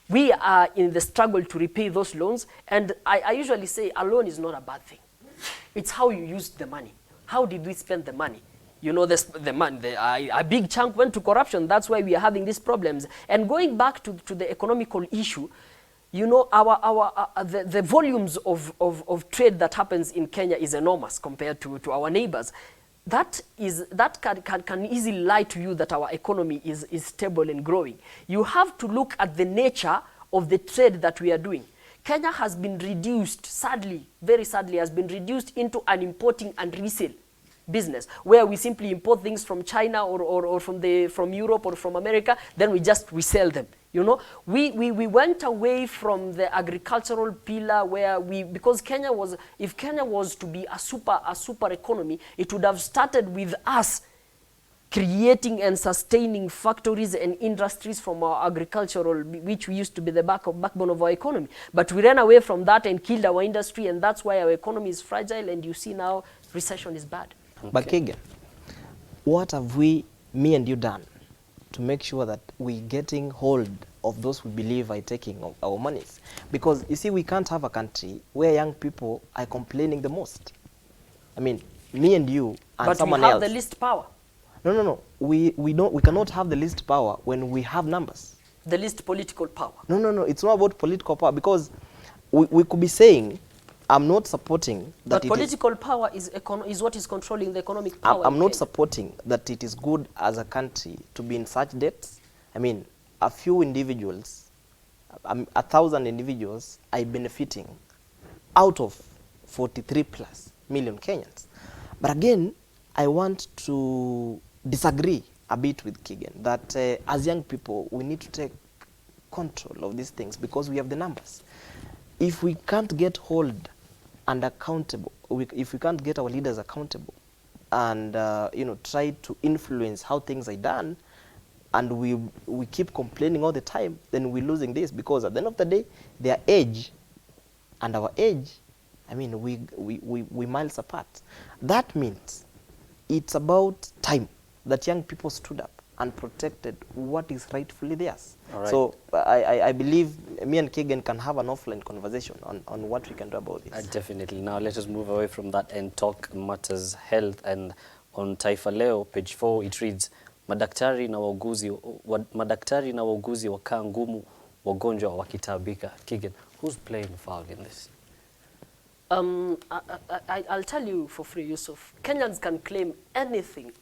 C: we are in the struggle to repay those loans. And I usually say a loan is not a bad thing. It's how you use the money. How did we spend the money? You know, a big chunk went to corruption. That's why we are having these problems. And going back to the economical issue, you know, the volumes of trade that happens in Kenya is enormous compared to our neighbors. That can easily lie to you that our economy is stable and growing. You have to look at the nature of the trade that we are doing. Kenya has been reduced, sadly, very sadly, has been reduced into an importing and resale business, where we simply import things from China or from Europe or from America, then we sell them. You know, we went away from the agricultural pillar, where because if Kenya was to be a super economy, it would have started with us creating and sustaining factories and industries from our agricultural, which we used to be the backbone of our economy. But we ran away from that and killed our industry, and that's why our economy is fragile, and you see now recession is bad.
B: Okay. But Keegan, what have me and you done to make sure that we're getting hold of those we believe are taking our monies? Because you see, we can't have a country where young people are complaining the most. I mean, me and you and someone else.
C: But we have the least power.
B: No. We cannot have the least power when we have numbers.
C: The least political power.
B: No. It's not about political power, because we could be saying, I'm not supporting that.
C: But political power is what is controlling the economic power.
B: I'm not supporting that it is good as a country to be in such debts. I mean, a few individuals, 1,000 individuals are benefiting out of 43+ million Kenyans. But again, I want to disagree a bit with Keegan that as young people, we need to take control of these things, because we have the numbers. If we can't get hold and accountable, if we can't get our leaders accountable and you know, try to influence how things are done, and we keep complaining all the time, then we're losing this, because at the end of the day, their age and our age, I mean, we miles apart. That means it's about time that young people stood up and protected what is rightfully theirs. Right. So I believe me and Keegan can have an offline conversation on what we can do about this.
A: Definitely. Now let us move away from that and talk matters health. And on Taifa Leo, page 4, it reads, madaktari na wauguzi wakaa ngumu, wagonjwa wakitabika. Keegan, who's playing foul in this?
C: I'll tell you for free, Yusuf. Kenyans can claim anything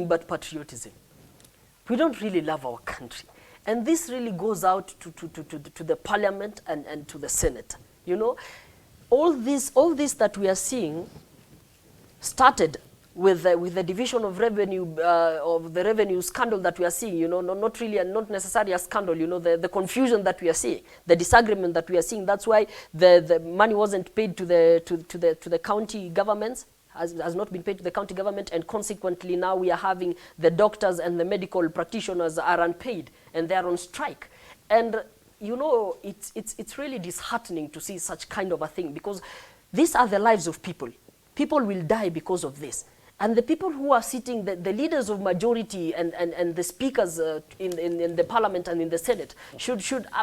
C: but patriotism. We don't really love our country. And this really goes out to the parliament and to the Senate. You know, all this that we are seeing started with the division of revenue, of the revenue scandal that we are seeing, you know, not really, not necessarily a scandal, you know, the confusion that we are seeing, the disagreement that we are seeing. That's why the money wasn't paid to the county governments, has not been paid to the county government, and consequently now we are having the doctors and the medical practitioners are unpaid and they are on strike. And you know, it's really disheartening to see such kind of a thing, because these are the lives of people. People will die because of this. And the people who are sitting, the leaders of majority and the speakers in the parliament and in the Senate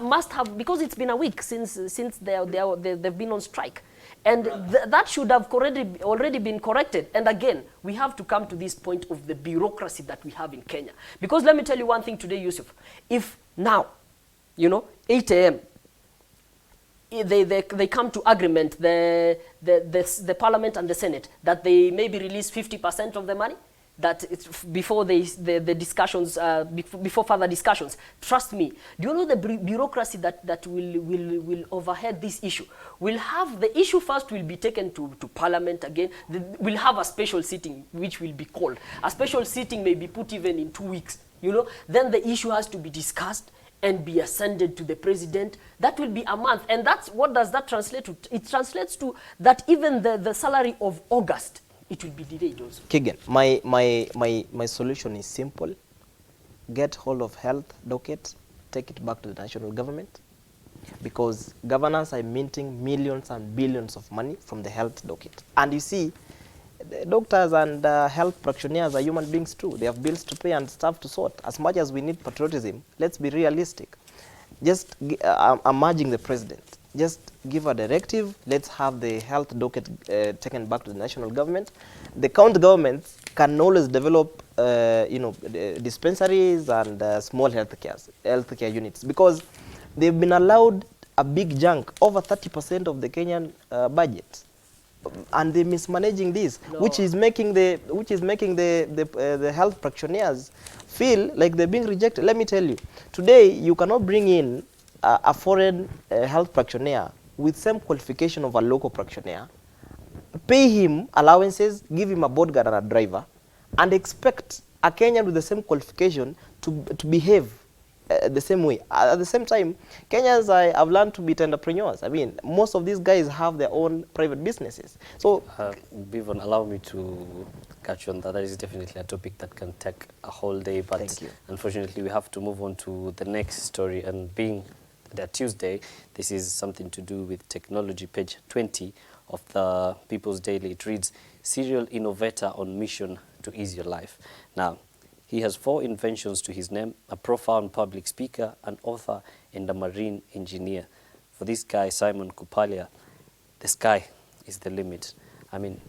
C: must have, because it's been a week since they've been on strike. And that should have already been corrected. And again, we have to come to this point of the bureaucracy that we have in Kenya. Because let me tell you one thing today, Yusuf. If now, you know, 8 a.m., they come to agreement, the parliament and the Senate, that they maybe release 50% of the money, that it's before the discussions, before further discussions. Trust me, do you know the bureaucracy that will overhead this issue? We'll have the issue first will be taken to parliament again. We'll have a special sitting which will be called. A special sitting may be put even in 2 weeks, you know. Then the issue has to be discussed and be ascended to the president. That will be a month. And that's, what does that translate to? It translates to that even the salary of August, it will be delayed also.
B: Keegan, my solution is simple. Get hold of health docket, take it back to the national government, because governors are minting millions and billions of money from the health docket. And you see, the doctors and health practitioners are human beings too. They have bills to pay and stuff to sort. As much as we need patriotism, let's be realistic. Just, I'm urging the president, just give a directive. Let's have the health docket taken back to the national government. The county governments can always develop, you know, dispensaries and small healthcare units, because they've been allowed a big chunk, over 30% of the Kenyan budget. And they're mismanaging this, no. which is making the health practitioners feel like they're being rejected. Let me tell you, today you cannot bring in a foreign health practitioner with same qualification of a local practitioner, pay him allowances, give him a bodyguard and a driver, and expect a Kenyan with the same qualification to behave the same way. At the same time, Kenyans have learned to be entrepreneurs. I mean, most of these guys have their own private businesses. So,
A: Bevan, allow me to catch you on that. That is definitely a topic that can take a whole day, but unfortunately we have to move on to the next story. And being that Tuesday, this is something to do with technology. Page 20 of the People's Daily, it reads, "Serial innovator on mission to ease your life." Now, he has 4 inventions to his name: a profound public speaker, an author, and a marine engineer. For this guy, Simon Kupalia, the sky is the limit. I mean,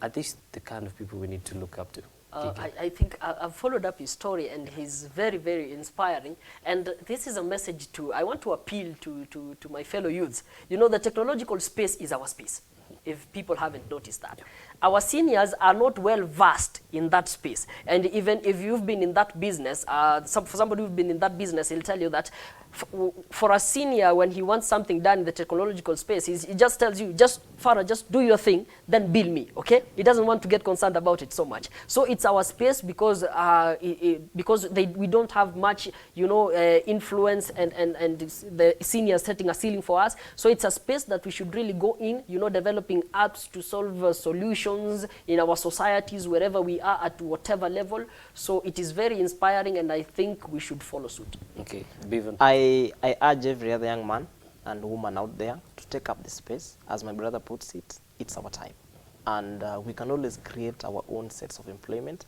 A: are these the kind of people we need to look up to?
C: I think I've followed up his story, and he's very, very inspiring. And this is a message I want to appeal to my fellow youths. You know, the technological space is our space, if people haven't noticed that. Our seniors are not well versed in that space. And even if you've been in that business, for somebody who's been in that business, he'll tell you that for a senior, when he wants something done in the technological space, he just tells you, Farah, just do your thing, then bill me, okay? He doesn't want to get concerned about it so much. So it's our space because we don't have much, you know, influence and the seniors setting a ceiling for us. So it's a space that we should really go in, you know, developing apps to solve solutions in our societies, wherever we are, at whatever level. So it is very inspiring, and I think we should follow suit.
A: Okay, Bevan.
B: I urge every other young man and woman out there to take up the space. As my brother puts it, it's our time. And we can always create our own sets of employment.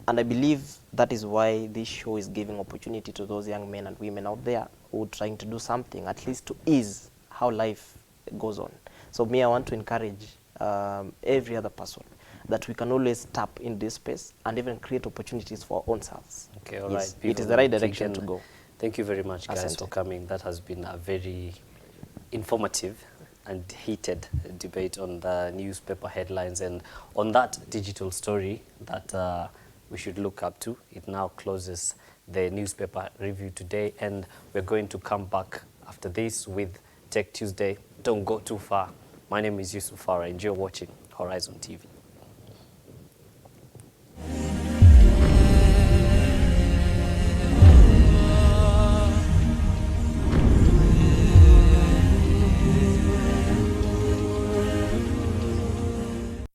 B: And I believe that is why this show is giving opportunity to those young men and women out there who are trying to do something, at least to ease how life goes on. So me, I want to encourage every other person that we can always tap in this space and even create opportunities for our own selves.
A: Okay, all
B: yes,
A: right.
B: It is the right direction to go.
A: Thank you very much, guys, for coming. That has been a very informative and heated debate on the newspaper headlines and on that digital story that we should look up to. It now closes the newspaper review today, and we're going to come back after this with Tech Tuesday. Don't go too far. My name is Yusuf Farah, and you're watching Horizon TV.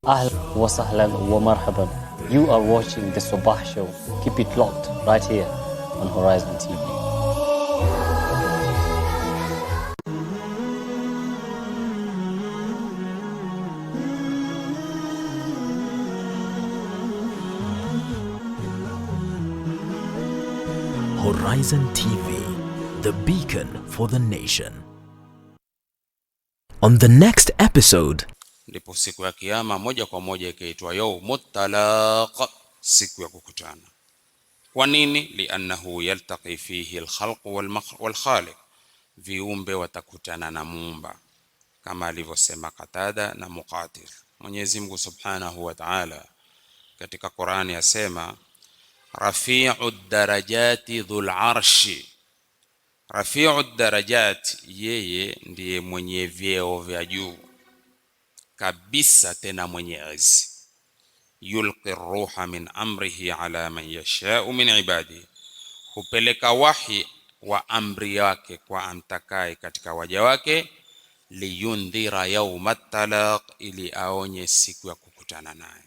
A: Ahlan wa sahlan wa marhaban. You are watching the Sabah Show. Keep it locked right here on Horizon TV.
D: Horizon TV, the beacon for the nation. On the next episode,
J: ndipo siku ya kiyama moja kwa moja ikaitwa yaumut talaq, siku ya kukutana. Kwa nini? Liannahu yaltaqi fihi alkhalq walkhaliq, viumbe watakutana na muumba, kama alivyosema Qatada na Muqatil. Mwenyezi Mungu Subhanahu wa Ta'ala katika Qur'ani yasema rafi'ud darajati dhul arshi. Rafi'ud darajat, yeye ndiye mwenye vyeo vya juu kabisa, tena mwenye izi. Yulqi ruha min amrihi ala man yasha'u min ibadihi, hupeleka wahi wa amri yake kwa amtakaye katika waja wake. Liyundhira yawmat talaq, ili aonye siku ya kukutana naye.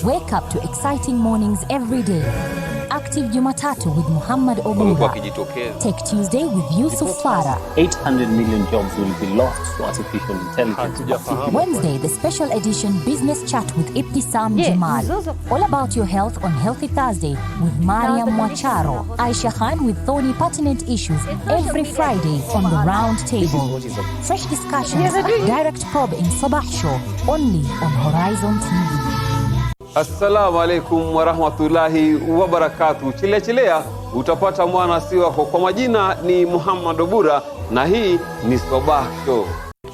E: Wake up to exciting mornings every day. Active Jumatatu with Muhammad Obuga. Take Tuesday with Yusuf Farah.
A: 800 million jobs will be lost to artificial intelligence.
E: Wednesday, the special edition Business Chat with Ibtisam Jamal. All about your health on Healthy Thursday with Mariam Mwacharo, Aisha Khan with thorny pertinent issues every Friday on the round table. Fresh discussions, direct probe in Sabah Show, only on Horizon TV.
F: Assalamu alaikum wa rahmatullahi wa barakatuh. Chilea utapata mwana si wako. Kwa majina ni Muhammad Obura na hii ni Sabah Show.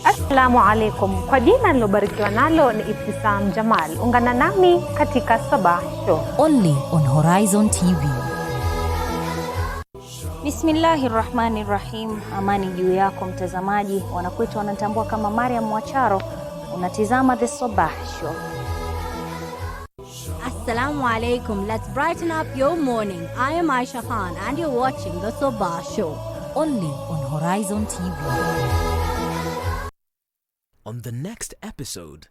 G: Assalamu alaikum. Kwa jina nilobarikiwa nalo ni Ibtisam Jamal. Ungana nami katika Sabah Show,
E: only on Horizon TV.
H: Bismillahirrahmanirrahim. Amani juu yako mtazamaji. Wanakuita wanatambua kama Mariam Mwacharo. Unatizama The Sabah Show.
I: Assalamu alaikum. Let's brighten up your morning. I am Aisha Khan and you're watching the Sabah Show,
E: only on Horizon TV.
D: On the next episode,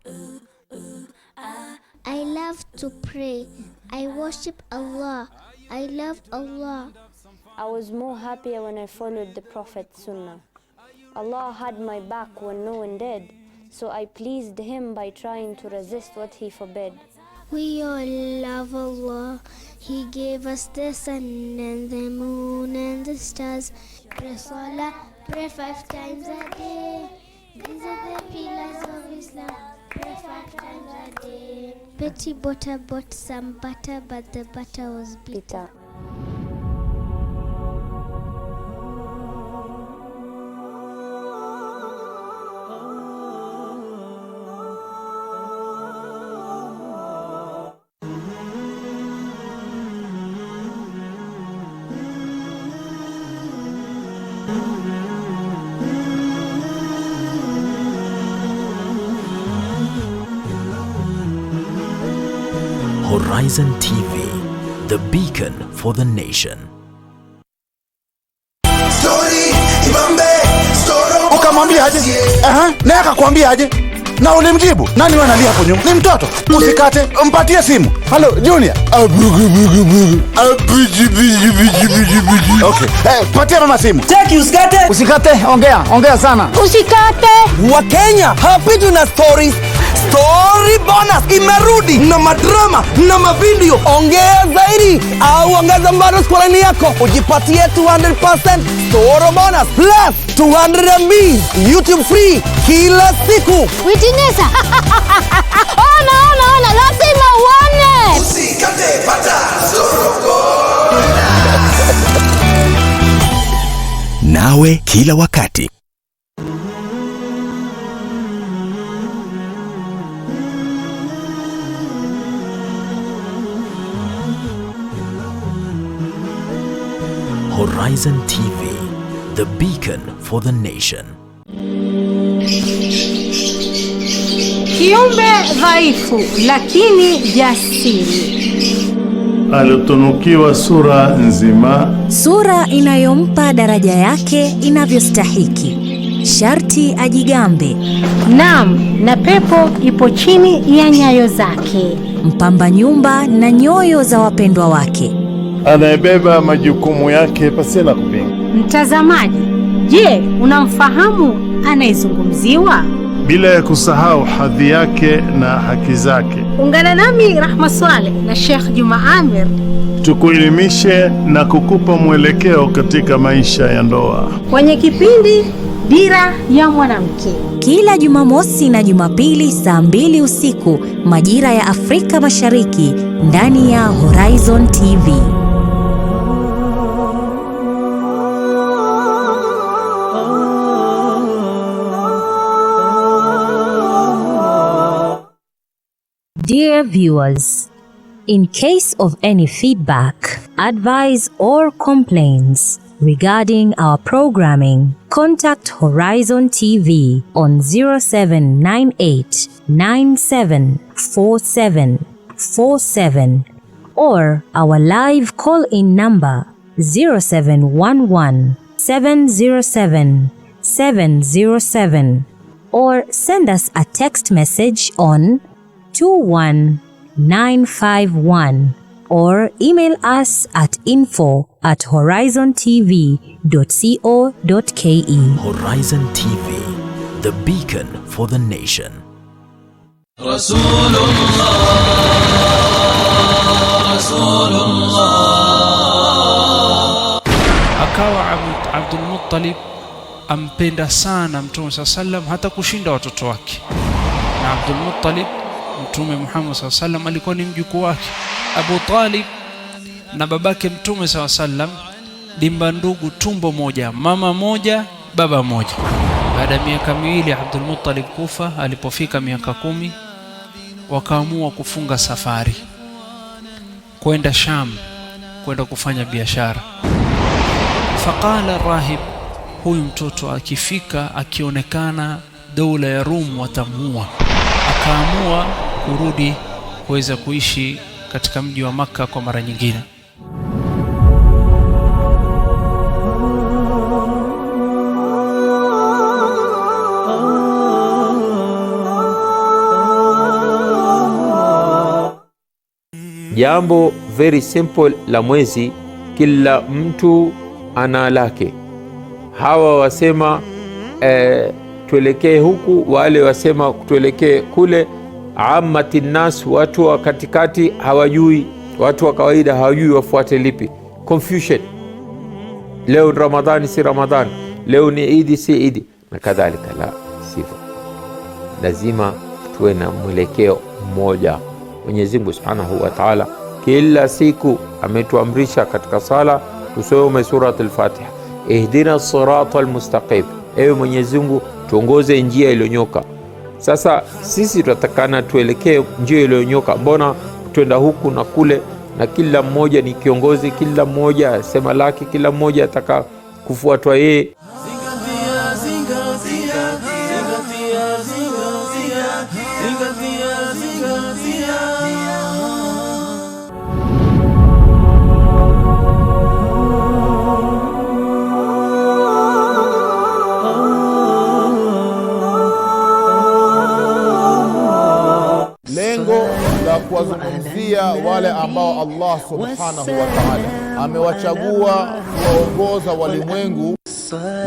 K: I love to pray. I worship Allah. I love Allah.
L: I was more happier when I followed the Prophet's Sunnah. Allah had my back when no one did, so I pleased Him by trying to resist what He forbade.
K: We all love Allah. He gave us the sun and the moon and the stars. Pray Salah, pray 5 times a day. These are the pillars of Islam. Pray 5 times a day. Betty Butter bought some butter, but the butter was bitter.
D: Horizon TV, the beacon for the nation.
M: Ukamwambia aje? Naye akakwambia aje? Na ulimjibu? Nani wewe analia hapo nyuma? Ni mtoto. Usikate, mpatie simu. Hello Junior. Okay. Patia mama simu.
N: Cheki usikate.
M: Usikate, ongea sana.
N: Usikate. Wa Kenya, happy tuna stories. Story bonus imerudi na madrama na mavideo. Ongea zaidi au ongeza bado skolani yako ujipatie 200% story bonus plus 200 MB YouTube free kila siku.
K: Witinesa. Ona lazima uone.
N: Usikate, pata soroko.
D: Nawe kila wakati. Horizon TV, the beacon for the nation.
G: Kiumbe dhaifu lakini jasiri.
O: Alitunukiwa sura nzima,
E: sura inayompa daraja yake inavyostahiki. Sharti ajigambe.
G: Naam, na pepo ipo chini ya nyayo zake.
E: Mpamba nyumba na nyoyo za wapendwa wake.
O: anayebeba majukumu yake pasina kupinga.
G: Mtazamaji, je, unamfahamu anayezungumziwa?
O: Bila ya kusahau hadhi yake na haki zake.
G: Ungana nami Rahma Swaleh na Sheikh Juma Amir
O: tukuelimishe na kukupa mwelekeo katika maisha ya ndoa
G: kwenye kipindi Dira ya Mwanamke,
E: kila Jumamosi na Jumapili saa 2 usiku majira ya Afrika Mashariki ndani ya Horizon TV. Dear viewers, in case of any feedback, advice or complaints regarding our programming, contact Horizon TV on 0798 974747 or our live call-in number 0711 707 707 or send us a text message on 21951 or email us at info@horizontv.co.ke.
D: Horizon TV, the beacon for the nation.
P: Akawa Abdul Muttalib ampenda sana Mtume sallam hata kushinda watoto wake. Na Abdul Muttalib Mtume Muhammad sallam alikuwa ni mjukuu wake. Abu Talib na babake Mtume sallam dimba ndugu, tumbo moja, mama moja, baba moja. Baada ya miaka miwili Abdul Muttalib kufa, alipofika miaka 10 wakaamua kufunga safari kwenda Sham kwenda kufanya biashara. Faqala rahib, huyu mtoto akifika akionekana dola ya Rum watamuua. Akaamua kurudi kuweza kuishi katika mji wa Makka kwa mara nyingine.
Q: Jambo very simple la mwezi, kila mtu ana lake. Hawa wasema tuelekee huku, wale wasema tuelekee kule. Ammati nas, watu wa katikati hawajui, watu wa kawaida hawajui wafuate lipi. Confusion. Leo Ramadhani si Ramadhani, leo ni Idi si Idi na kadhalika. La sivyo, lazima tuwe na mwelekeo mmoja. Mwenyezi Mungu Subhanahu wa Ta'ala kila siku ametuamrisha katika sala tusome surat al-Fatiha, ihdina as-sirata al-mustaqim, ewe Mwenyezi Mungu tuongoze njia iliyonyoka. Sasa sisi tunatakana tuelekee njia iliyonyoka. Mbona twenda huku na kule, na kila mmoja ni kiongozi, kila mmoja sema lake, kila mmoja ataka kufuatwa yeye.
R: kuwazungumzia wale ambao Allah subhanahu wa ta'ala amewachagua kuwaongoza walimwengu,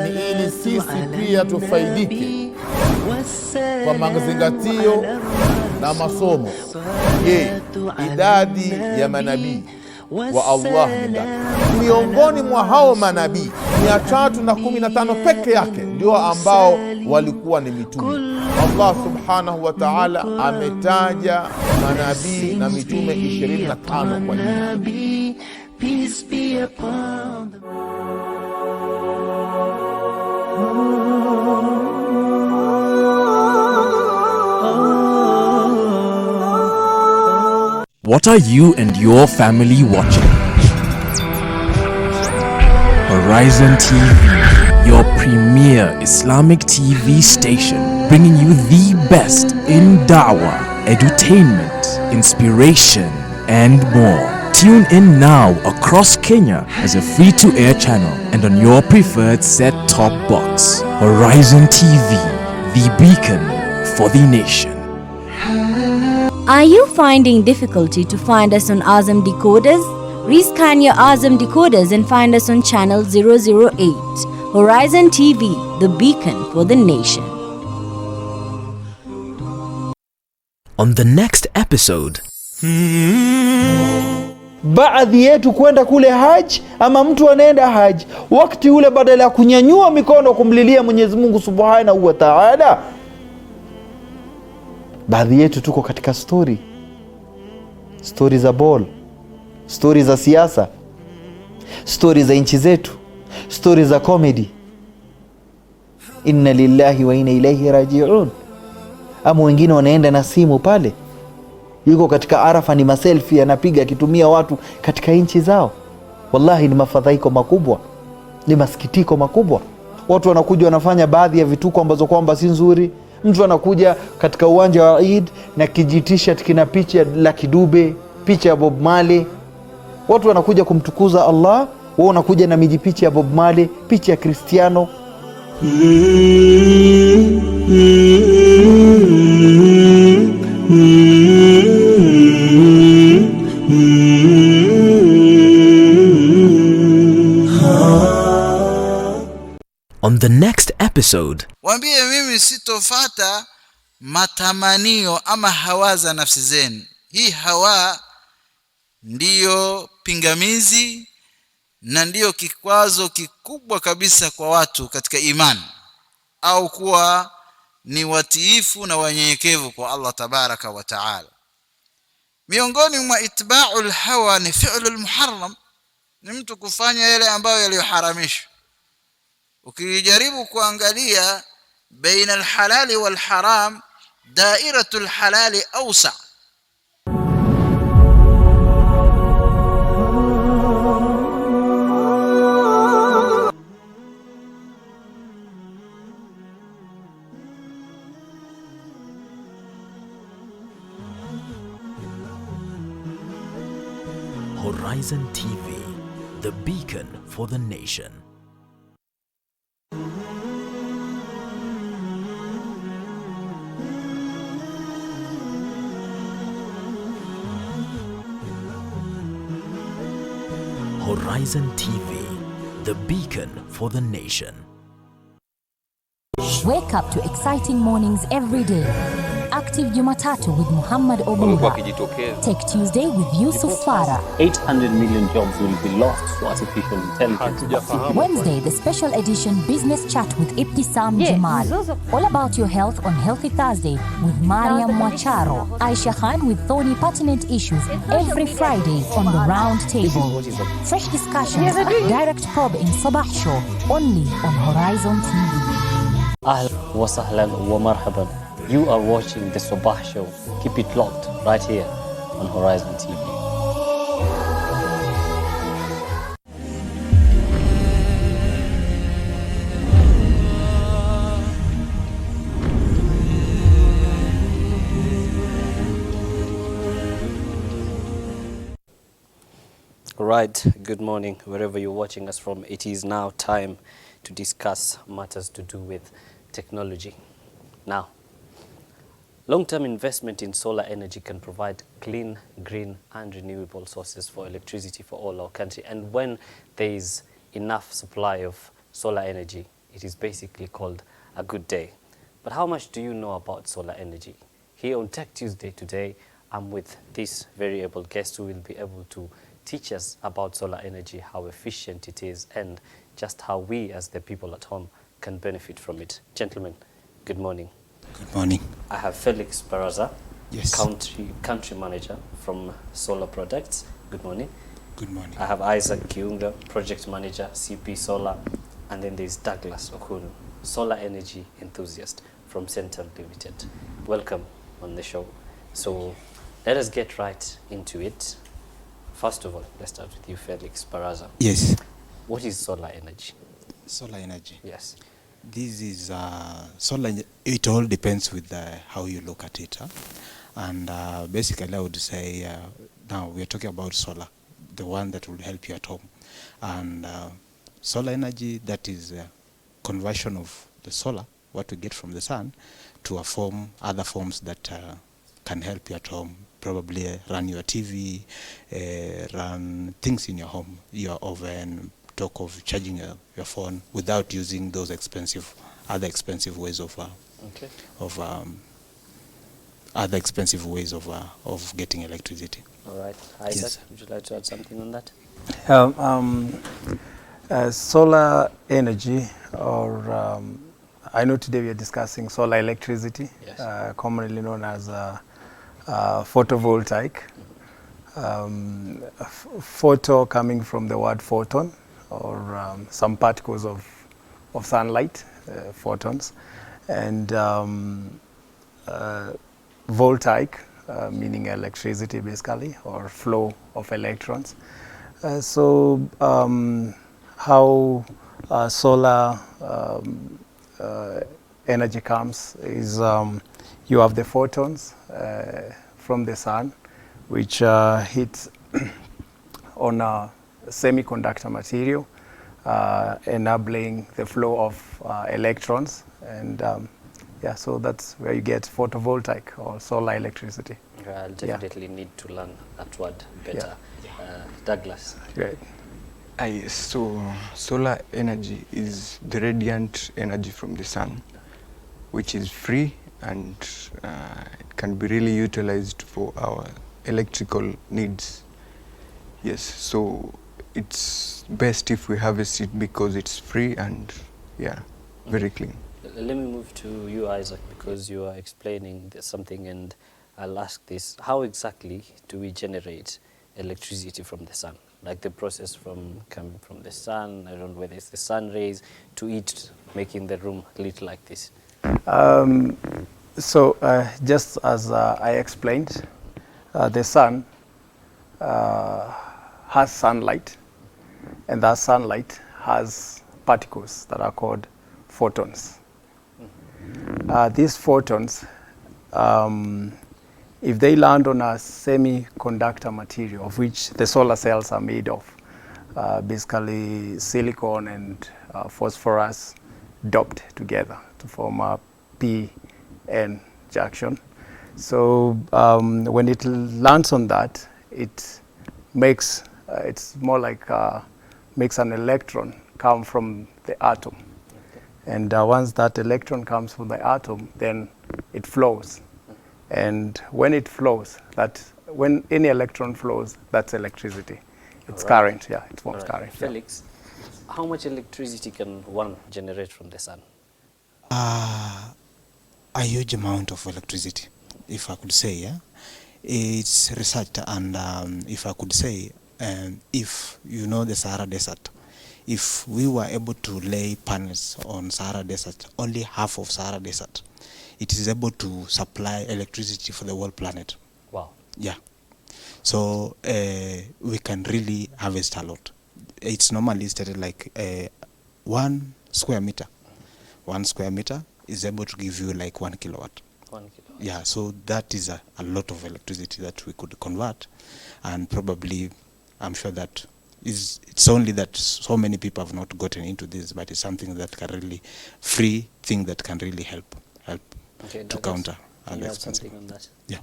R: ni ili sisi pia tufaidike kwa mazingatio na masomo. Je, idadi ya manabii wa Allah ni ngapi? Miongoni mwa hao manabii 315 peke yake ndio ambao walikuwa ni mitume. Allah subhanahu wa ta'ala ametaja manabii na mitume 25 kwa nini? Peace be upon them.
D: What are you and your family watching? Horizon TV, your premier Islamic TV station, bringing you the best in dawah, edutainment, inspiration, and more. Tune in now across Kenya as a free-to-air channel and on your preferred set-top box. Horizon TV, the beacon for the nation.
I: Are you finding difficulty to find us on Azam decoders? Rescan your Azam decoders and find us on channel 008. Horizon TV, the beacon for the nation.
D: On the next episode,
S: baadhi yetu kwenda kule haji, ama mtu anaenda haji, wakati ule badala ya kunyanyua mikono kumlilia Mwenyezi Mungu Subhanahu wa Ta'ala, baadhi yetu tuko katika story za ball, story za siasa, story za nchi zetu, story za comedy. Inna lillahi wa inna ilaihi raji'un. Ama wengine wanaenda na simu pale, yuko katika Arafa, ni maselfie anapiga akitumia watu katika nchi zao. Wallahi ni mafadhaiko makubwa, ni masikitiko makubwa. Watu wanakuja wanafanya baadhi ya vituko ambazo kwamba si nzuri. Mtu anakuja katika uwanja wa Eid na t-shirt kina picha la Kidube, picha ya Bob Marley. Watu wanakuja kumtukuza Allah, wao wanakuja na miji picha ya Bob Marley, picha ya Cristiano.
D: on the next episode,
T: waambie mimi sitofata matamanio ama hawa za nafsi zenu. Hii hawa ndiyo pingamizi na ndiyo kikwazo kikubwa kabisa kwa watu katika imani, au kuwa ni watiifu na wanyenyekevu kwa Allah tabaraka wa taala. Miongoni mwa itba'ul hawa ni fi'lul muharram, ni mtu kufanya yale ambayo yaliyoharamishwa. Ukijaribu kuangalia baina alhalali wal haram, dairatul halali awsa.
D: Horizon TV, the beacon for the nation. Horizon TV, the beacon for the nation.
E: Wake up to exciting mornings every day. Active Jumatatu with Muhammad Obura. Take Tuesday with Yusuf Farah.
A: 800 million jobs will be lost to artificial intelligence.
E: Wednesday, the special edition Business Chat with Ibtisam Jamal. All about your health on Healthy Thursday with Mariam Mwacharo. Aisha Khan with thorny pertinent issues every Friday on the round table. Fresh discussions, direct probe in Sabah Show, only on Horizon TV.
A: Ahlan wa sahlan wa marhaban. You are watching the Sabah Show. Keep it locked right here on Horizon TV. Right, good morning wherever you're watching us from. It is now time to discuss matters to do with technology. Now, long-term investment in solar energy can provide clean, green and renewable sources for electricity for all our country. And when there is enough supply of solar energy, it is basically called a good day. But how much do you know about solar energy? Here on Tech Tuesday today, I'm with this very able guest who will be able to teach us about solar energy, how efficient it is, and just how we as the people at home can benefit from it. Gentlemen, good morning.
U: Good morning.
A: I have Felix Baraza,
U: Yes.
A: country manager from Solar Products. Good morning.
U: Good morning.
A: I have Isaac Kiunga, project manager, CP Solar, and then there's Douglas Okunu, solar energy enthusiast from Central Limited. Welcome on the show. So let us get right into it. First of all, let's start with you, Felix Baraza.
U: Yes.
A: What is solar energy?
U: Solar energy.
A: Yes.
U: This is solar. It all depends with how you look at it, huh? And basically, I would say now we are talking about solar, the one that will help you at home, and solar energy, that is a conversion of the solar, what we get from the sun, to a form, other forms that can help you at home. Probably run your TV, run things in your home, your oven. Talk of charging your phone without using those other expensive ways of getting electricity.
A: All right, Isaac, would you like to add something on that?
V: Solar energy, or I know today we are discussing solar electricity, yes. Commonly known as photovoltaic. Photo coming from the word photon, or some particles of sunlight, photons, and voltaic, meaning electricity basically, or flow of electrons. How solar energy comes is you have the photons from the sun, which hits on a semiconductor material, enabling the flow of electrons, and yeah, so that's where you get photovoltaic or solar electricity.
A: I'll definitely need to learn that word better. Douglas.
V: Right.
W: So solar energy is the radiant energy from the sun, which is free, and it can be really utilized for our electrical needs. Yes, so it's best if we harvest it because it's free and very clean.
A: Let me move to you, Isaac, because you are explaining something, and I'll ask this. How exactly do we generate electricity from the sun? Like the process from coming from the sun, I don't know whether it's the sun rays, to it making the room lit like this.
V: Just as I explained, the sun has sunlight, and that sunlight has particles that are called photons. These photons, if they land on a semiconductor material, of which the solar cells are made of, basically silicon and phosphorus doped together to form a p-n junction. So when it lands on that, it makes it's more like makes an electron come from the atom. And once that electron comes from the atom, then it flows. And when it flows, when any electron flows, that's electricity. It's current, it forms current.
A: Felix, how much electricity can one generate from the sun?
U: A huge amount of electricity, if I could say. It's researched, and if I could say, if you know the Sahara Desert, if we were able to lay panels on Sahara Desert, only half of Sahara Desert, it is able to supply electricity for the whole planet.
A: Wow.
U: Yeah. So we can really harvest a lot. It's normally stated like 1 square meter. 1 square meter is able to give you like 1 kilowatt.
A: 1 kilowatt.
U: Yeah, so that is a lot of electricity that we could convert, and probably I'm sure that it's only that so many people have not gotten into this, but it's something that can really free thing that can really help to counter other expenses. Yeah.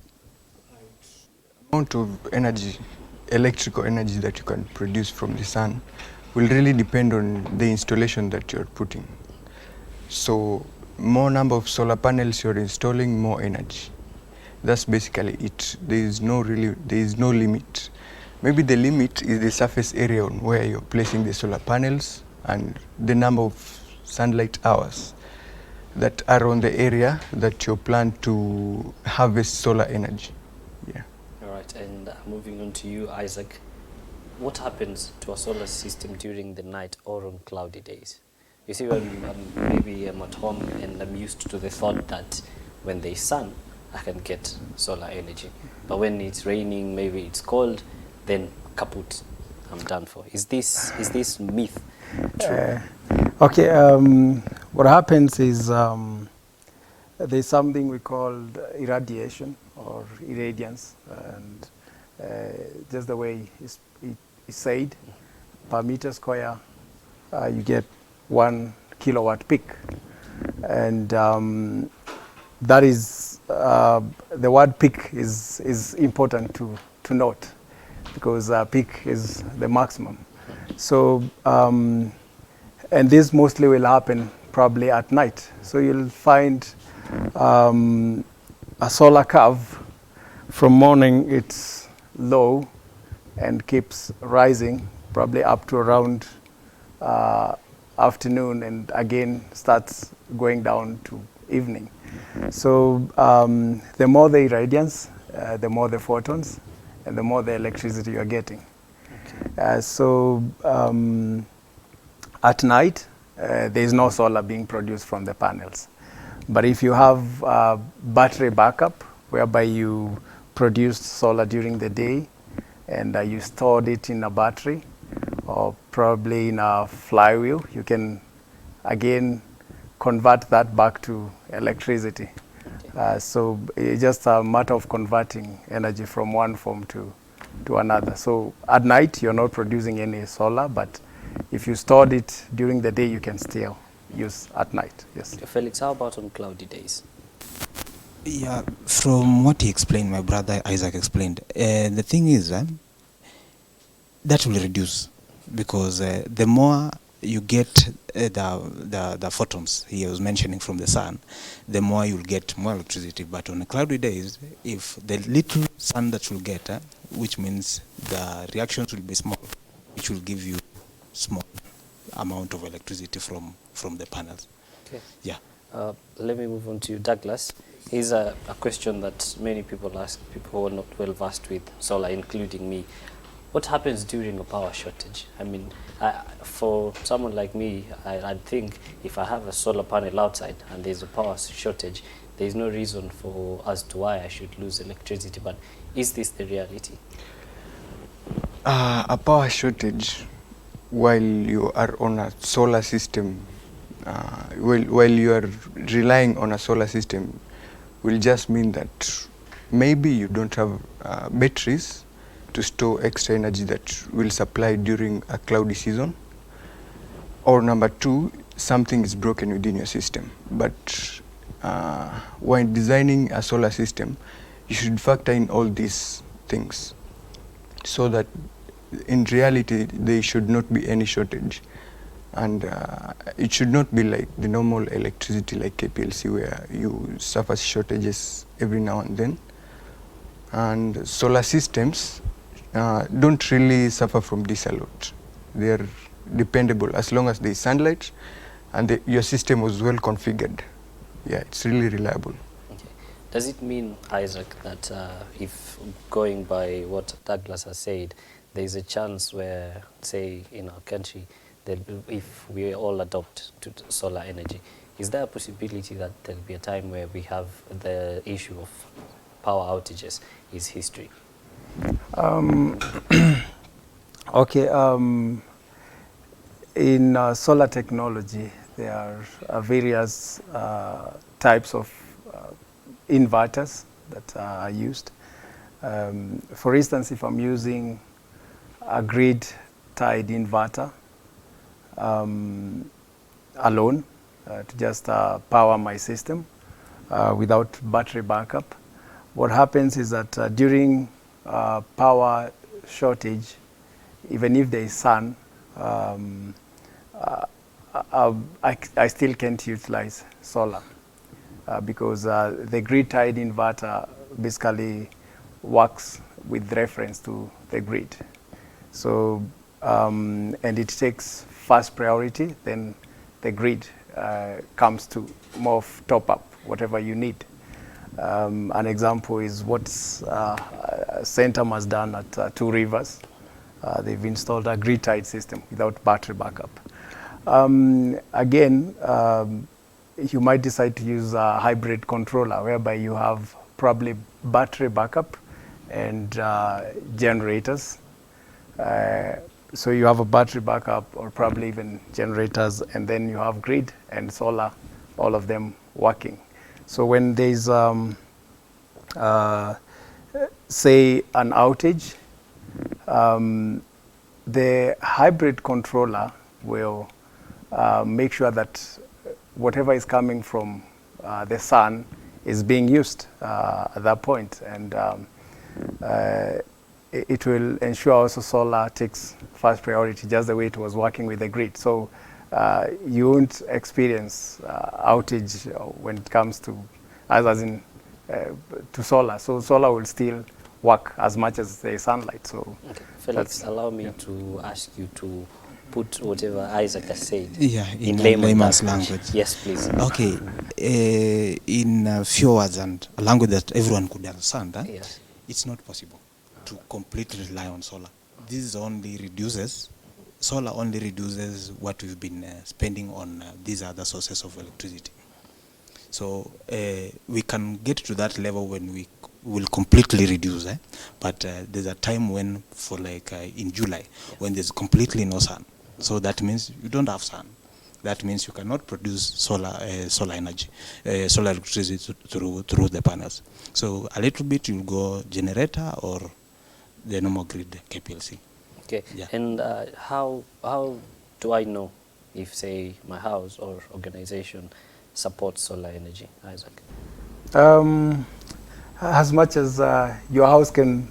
W: Amount of energy, electrical energy that you can produce from the sun will really depend on the installation that you're putting. So more number of solar panels you're installing, more energy. That's basically it. There is no limit. Maybe the limit is the surface area on where you're placing the solar panels and the number of sunlight hours that are on the area that you plan to harvest solar energy. Yeah.
A: All right, and moving on to you, Isaac. What happens to a solar system during the night or on cloudy days? You see, maybe I'm at home and I'm used to the thought that when there's sun, I can get solar energy. But when it's raining, maybe it's cold, then kaput. I'm done for. Is this myth true?
V: Okay, what happens is there's something we call irradiation or irradiance, and just the way it's said, per meter square, you get 1 kilowatt peak, and that is the word peak is important to note, because peak is the maximum. So and this mostly will happen probably at night. So you'll find a solar curve. From morning it's low and keeps rising probably up to around afternoon, and again starts going down to evening. So the more the irradiance, the more the photons, and the more the electricity you're getting. So at night, there is no solar being produced from the panels. But if you have battery backup, whereby you produced solar during the day and you stored it in a battery or probably in a flywheel, you can again convert that back to electricity. So it's just a matter of converting energy from one form to another. So at night, you're not producing any solar, but if you stored it during the day, you can still use at night. Yes.
A: Felix, how about on cloudy days?
U: Yeah, from what he explained, my brother Isaac explained, the thing is that will reduce, because the more you get the photons he was mentioning from the sun, the more you'll get more electricity. But on cloudy days, if the little sun that you'll get, which means the reactions will be small, which will give you small amount of electricity from the panels.
A: Okay.
U: Yeah.
A: Let me move on to Douglas. Here's a question that many people ask, people who are not well versed with solar, including me. What happens during a power shortage? I mean, for someone like me, I'd think if I have a solar panel outside and there's a power shortage, there's no reason for as to why I should lose electricity. But is this the reality?
W: A power shortage, while you are on a solar system, while you are relying on a solar system, will just mean that maybe you don't have batteries to store extra energy that will supply during a cloudy season, or number two, something is broken within your system. But when designing a solar system, you should factor in all these things so that in reality there should not be any shortage, and it should not be like the normal electricity like KPLC where you suffer shortages every now and then. And solar systems don't really suffer from this a lot. They are dependable as long as there is sunlight and your system was well configured. Yeah, it's really reliable.
A: Okay. Does it mean, Isaac, that if going by what Douglas has said, there is a chance where, say, in our country, that if we all adopt to solar energy, is there a possibility that there will be a time where we have the issue of power outages is history?
V: Okay, in solar technology, there are various types of inverters that are used. For instance, if I'm using a grid-tied inverter alone to just power my system without battery backup, what happens is that during power shortage, even if there is sun, I still can't utilize solar because the grid-tied inverter basically works with reference to the grid. So, and it takes first priority, then the grid comes to more of top up, whatever you need. An example is what Centum has done at Two Rivers. They've installed a grid-tied system without battery backup. Again, you might decide to use a hybrid controller whereby you have probably battery backup and generators so you have a battery backup or probably even generators, and then you have grid and solar, all of them working. So when there's say an outage, the hybrid controller will make sure that whatever is coming from the sun is being used at that point, and it will ensure also solar takes first priority, just the way it was working with the grid. So you won't experience outage when it comes to to solar. So solar will still work as much as the sunlight. So
A: okay. Felix, allow me to ask you to put whatever Isaac has said
U: in layman's language.
A: Yes, please.
U: Okay, in few words and a language that everyone could understand,
A: yes.
U: It's not possible to completely rely on solar. This only reduces, solar only reduces what we've been spending on these other sources of electricity. So we can get to that level when we will completely reduce, but there's a time when, for like in July, when there's completely no sun. So that means you don't have sun. That means you cannot produce solar energy, solar electricity through the panels. So a little bit you'll go generator or the normal grid KPLC.
A: Okay. Yeah. And how do I know if, say, my house or organization supports solar energy, Isaac?
V: As much as your house can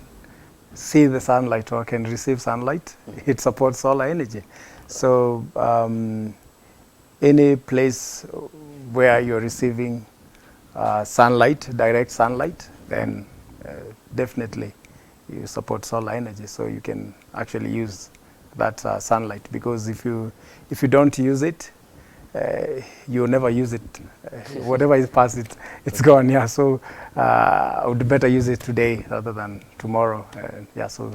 V: see the sunlight or can receive sunlight, it supports solar energy. So any place where you're receiving sunlight, direct sunlight, then definitely you support solar energy. So you can actually use that sunlight, because if you don't use it, you'll never use it. Whatever is past it, it's gone. Yeah. So I would better use it today rather than tomorrow. Yeah. So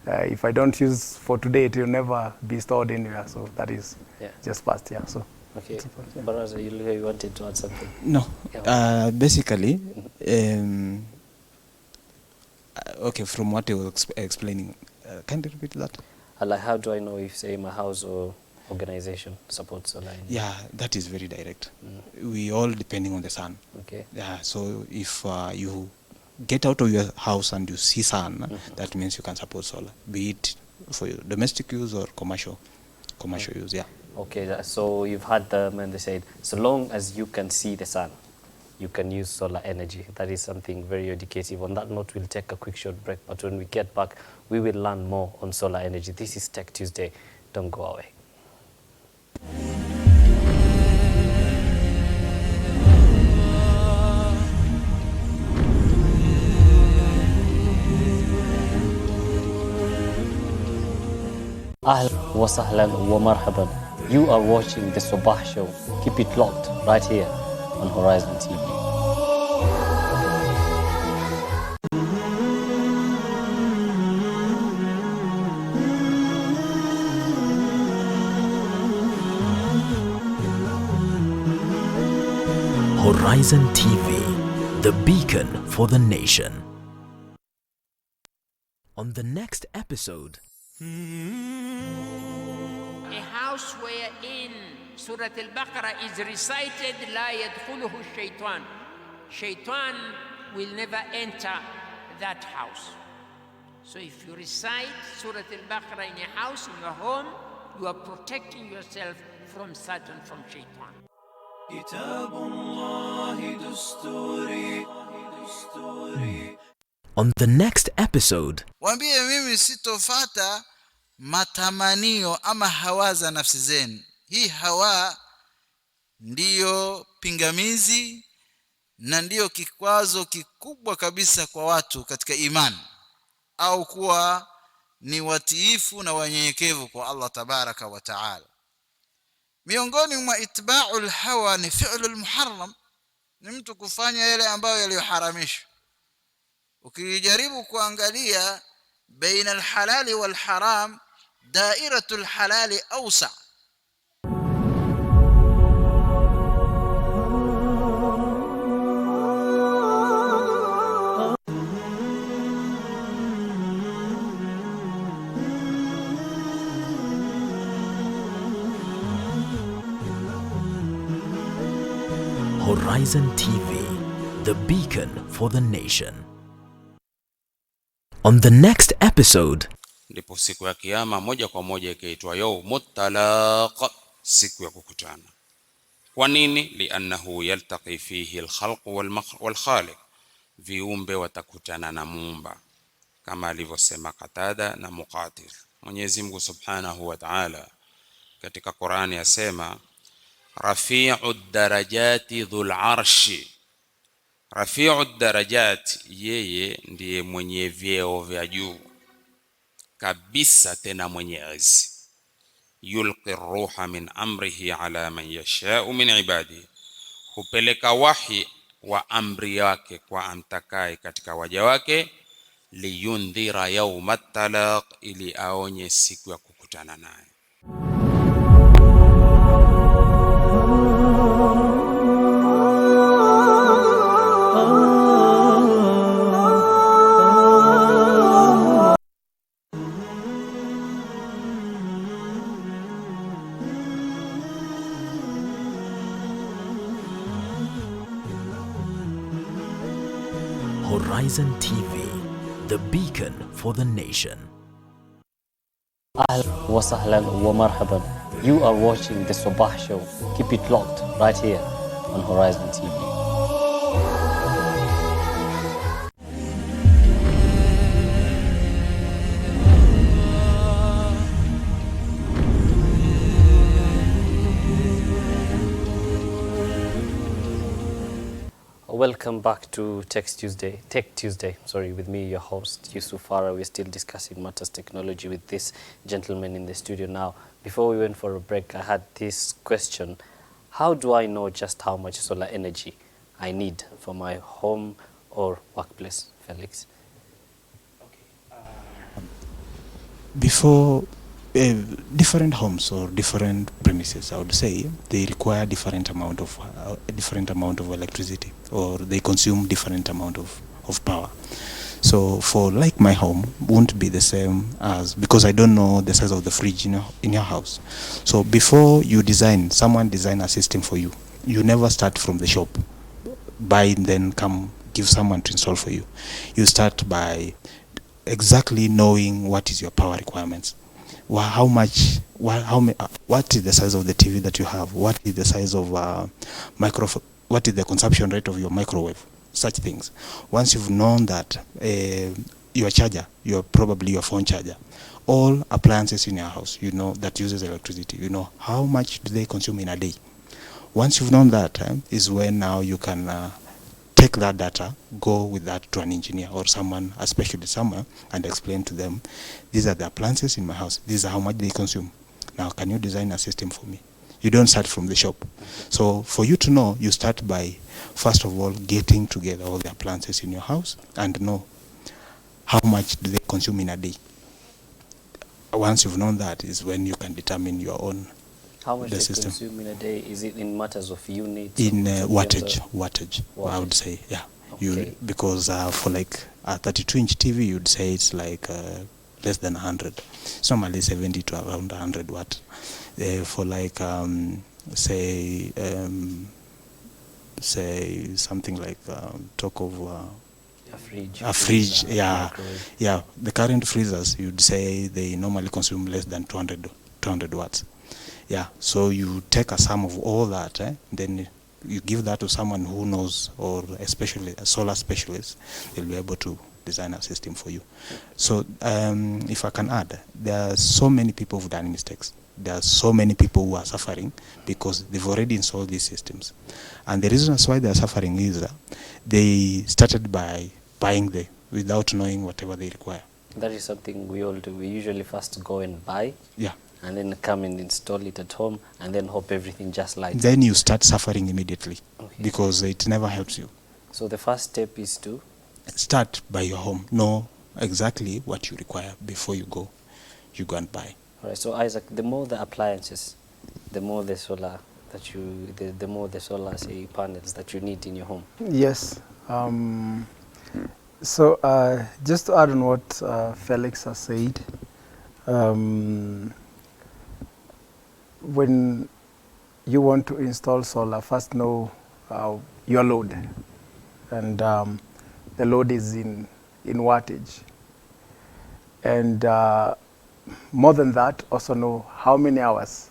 V: if I don't use for today, it will never be stored anywhere. So that is just past. Yeah. So.
A: Okay. Baraza, you wanted to add something?
U: No. Basically, okay. From what you were explaining, can you repeat that?
A: Like, how do I know if, say, my house or organization supports solar energy?
U: Yeah, that is very direct. We all depending on the sun.
A: Okay.
U: Yeah, so if you get out of your house and you see sun, that means you can support solar, be it for your domestic use or commercial use. Yeah.
A: Okay, so you've heard them and they said, so long as you can see the sun, you can use solar energy. That is something very educative. On that note, we'll take a quick short break, but when we get back, we will learn more on solar energy. This is Tech Tuesday. Don't go away. Ahlan wa sahlan wa marhaban. You are watching the Sabah Show. Keep it locked right here on Horizon TV.
D: Horizon TV, the beacon for the nation. On the next episode,
B: a house wherein Surah Al-Baqarah is recited, لا يدخله الشيطان. Shaitan will never enter that house. So if you recite Surah Al-Baqarah in your house, in your home, you are protecting yourself from Satan, from Shaitan.
D: on the next episode,
T: Waambie mimi sitofata matamanio ama hawa za nafsi zenu. Hii hawa ndiyo pingamizi na ndiyo kikwazo kikubwa kabisa kwa watu katika imani, au kuwa ni watiifu na wanyenyekevu kwa Allah tabaraka wa taala. Miongoni mwa itba'ul hawa ni fi'lul muharram, ni mtu kufanya yale ambayo yaliyoharamishwa. Ukijaribu kuangalia baina alhalali wal haram, dairatul halali awsa.
D: Horizon TV, the beacon for the nation. On the next episode,
C: ndipo siku ya kiyama moja kwa moja ikaitwa yaumut talaq, siku ya kukutana. Kwa nini? Liannahu yaltaqi fihi alkhalq walkhaliq, viumbe watakutana na muumba, kama alivyosema Qatada na Muqatil. Mwenyezi Mungu Subhanahu wa Ta'ala katika Qur'ani yasema rafi'ud darajati dhul arshi. Rafi'ud darajat, yeye ndiye mwenye vyeo vya juu kabisa, tena mwenye izi. Yulqi ruha min amrihi ala man yasha'u min ibadihi, hupeleka wahi wa amri yake kwa amtakaye katika waja wake. Liyundhira yawmat talaq, ili aonye siku ya kukutana naye.
D: Horizon TV, the beacon for the nation.
A: Ahlan wa sahlan wa marhaban. You are watching the Sabah Show. Keep it locked right here on Horizon TV. Welcome back to Tech Tuesday, with me, your host, Yusuf Farah. We're still discussing matters technology with this gentleman in the studio now. Before we went for a break, I had this question. How do I know just how much solar energy I need for my home or workplace, Felix?
U: Before different homes or different premises, I would say they require different amount of electricity, or they consume different amount of power. So for like my home won't be the same as, because I don't know the size of the fridge in your house. So before you someone design a system for you, you never start from the shop, buy and then come give someone to install for you. You start by exactly knowing what is your power requirements. What is the size of the TV that you have? What is the size of what is the consumption rate of your microwave? Such things. Once you've known that, your charger, probably your phone charger, all appliances in your house, you know, that uses electricity, you know how much do they consume in a day. Once you've known that, is when now you can take that data, go with that to an engineer or someone, especially somewhere, and explain to them, these are the appliances in my house, these are how much they consume. Now, can you design a system for me? You don't start from the shop. So for you to know, you start by, first of all, getting together all the appliances in your house and know how much do they consume in a day. Once you've known that, is when you can determine your own
A: How much
U: the
A: they
U: system.
A: consume in a day? Is it in matters of units?
U: In wattage, I would say, yeah.
A: Okay.
U: Because for like a 32-inch TV, you'd say it's like less than 100. It's normally 70 to around 100 watt. For like, say something like talk of a fridge, yeah. The current freezers, you'd say they normally consume less than 200 watts. Yeah, so you take a sum of all that, then you give that to someone who knows, or especially a solar specialist. They'll be able to design a system for you. So if I can add, there are so many people who've done mistakes. There are so many people who are suffering because they've already installed these systems. And the reasons why they are suffering is they started by buying without knowing whatever they require.
A: That is something we all do. We usually first go and buy.
U: Yeah.
A: And then come and install it at home, and then hope everything just lights.
U: Then you start suffering immediately, because it never helps you.
A: So the first step is to
U: start by your home. Know exactly what you require before you go and buy.
A: All right. So Isaac, the more the appliances, the more the solar that the more the solar panels that you need in your home.
V: Yes. So just to add on what Felix has said. When you want to install solar, first know your load, and the load is in wattage. And more than that, also know how many hours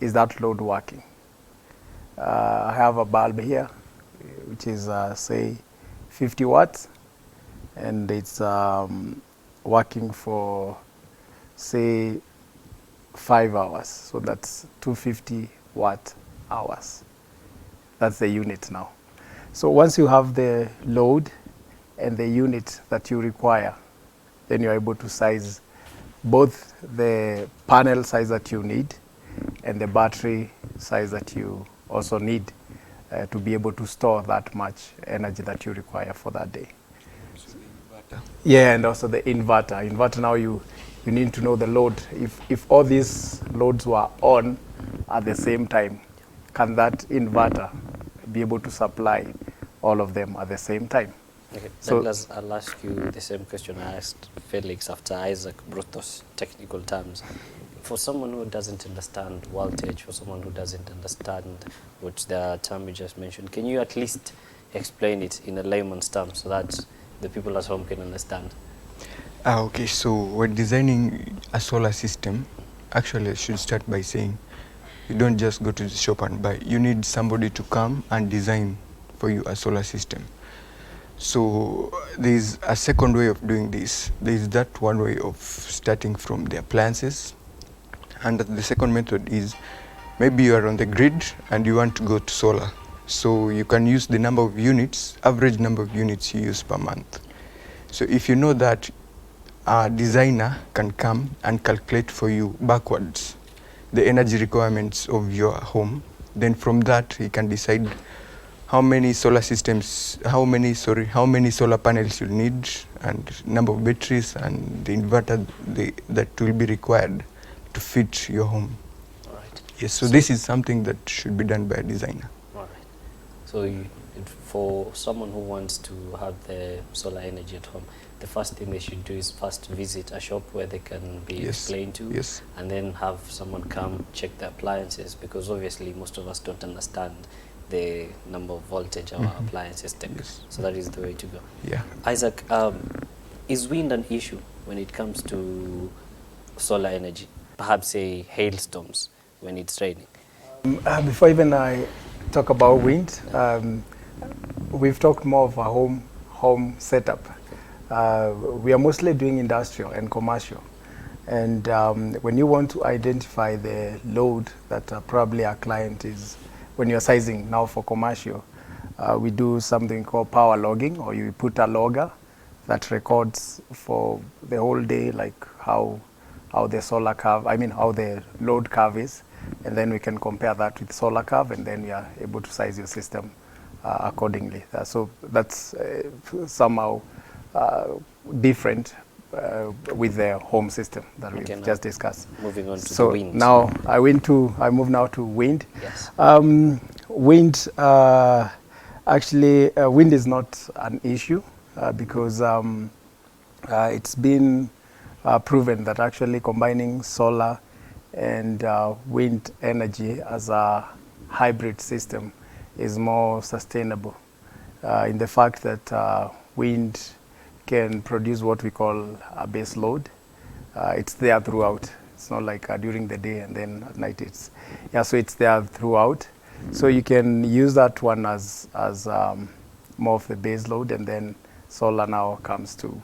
V: is that load working. I have a bulb here, which is say 50 watts, and it's working for say 5 hours. So that's 250 watt hours. That's the unit now. So once you have the load and the unit that you require, then you're able to size both the panel size that you need and the battery size that you also need to be able to store that much energy that you require for that day. Yeah, and also the inverter. Inverter, now you need to know the load. If all these loads were on at the same time, can that inverter be able to supply all of them at the same time?
A: Okay,
V: So
A: I'll ask you the same question I asked Felix after Isaac brought those technical terms. For someone who doesn't understand voltage, for someone who doesn't understand what the term you just mentioned, can you at least explain it in a layman's terms so that the people at home can understand?
W: Okay, so when designing a solar system, actually I should start by saying you don't just go to the shop and buy. You need somebody to come and design for you a solar system. So there's a second way of doing this. There's that one way of starting from the appliances. And the second method is maybe you are on the grid and you want to go to solar. So you can use the number of units, average number of units you use per month. So if you know that a designer can come and calculate for you backwards the energy requirements of your home, then from that he can decide how many solar systems, how many solar panels you'll need, and number of batteries and the inverter that will be required to fit your home.
A: All right.
W: Yes, so this is something that should be done by a designer.
A: All right. So for someone who wants to have the solar energy at home, the first thing they should do is first visit a shop where they can be explained to, and then have someone come check the appliances, because obviously most of us don't understand the number of voltage our appliances take. So that is the way to go.
W: Yeah.
A: Isaac, is wind an issue when it comes to solar energy? Perhaps say hailstorms when it's raining?
V: Before even I talk about wind, we've talked more of a home setup. We are mostly doing industrial and commercial. And when you want to identify the load that probably our client is, when you're sizing now for commercial, we do something called power logging, or you put a logger that records for the whole day, like how the solar curve, how the load curve is, and then we can compare that with solar curve, and then we are able to size your system accordingly. So that's somehow different with the home system that we've just discussed.
A: Moving on to
V: so
A: the wind.
V: Now I move now to wind.
A: Yes.
V: Wind, actually, wind is not an issue because it's been proven that actually combining solar and wind energy as a hybrid system is more sustainable in the fact that wind can produce what we call a base load. It's there throughout. It's not like during the day and then at night so it's there throughout. So you can use that one as more of the base load, and then solar now comes to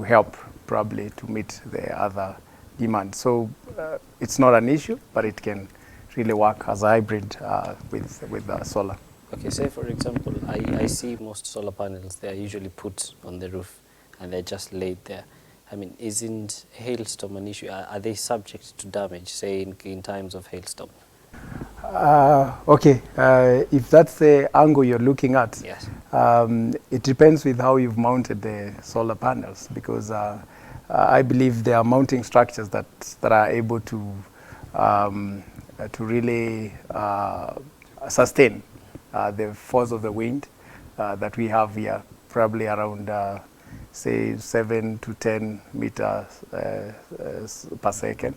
V: help probably to meet the other demand. So it's not an issue, but it can really work as a hybrid with solar.
A: Okay, say for example, I see most solar panels, they are usually put on the roof and they're just laid there. I mean, isn't hailstorm an issue? Are they subject to damage, say in times of hailstorm?
V: Okay, if that's the angle you're looking at,
A: yes.
V: It depends with how you've mounted the solar panels, because I believe there are mounting structures that are able to really sustain the force of the wind that we have here, probably around say 7 to 10 meters per second,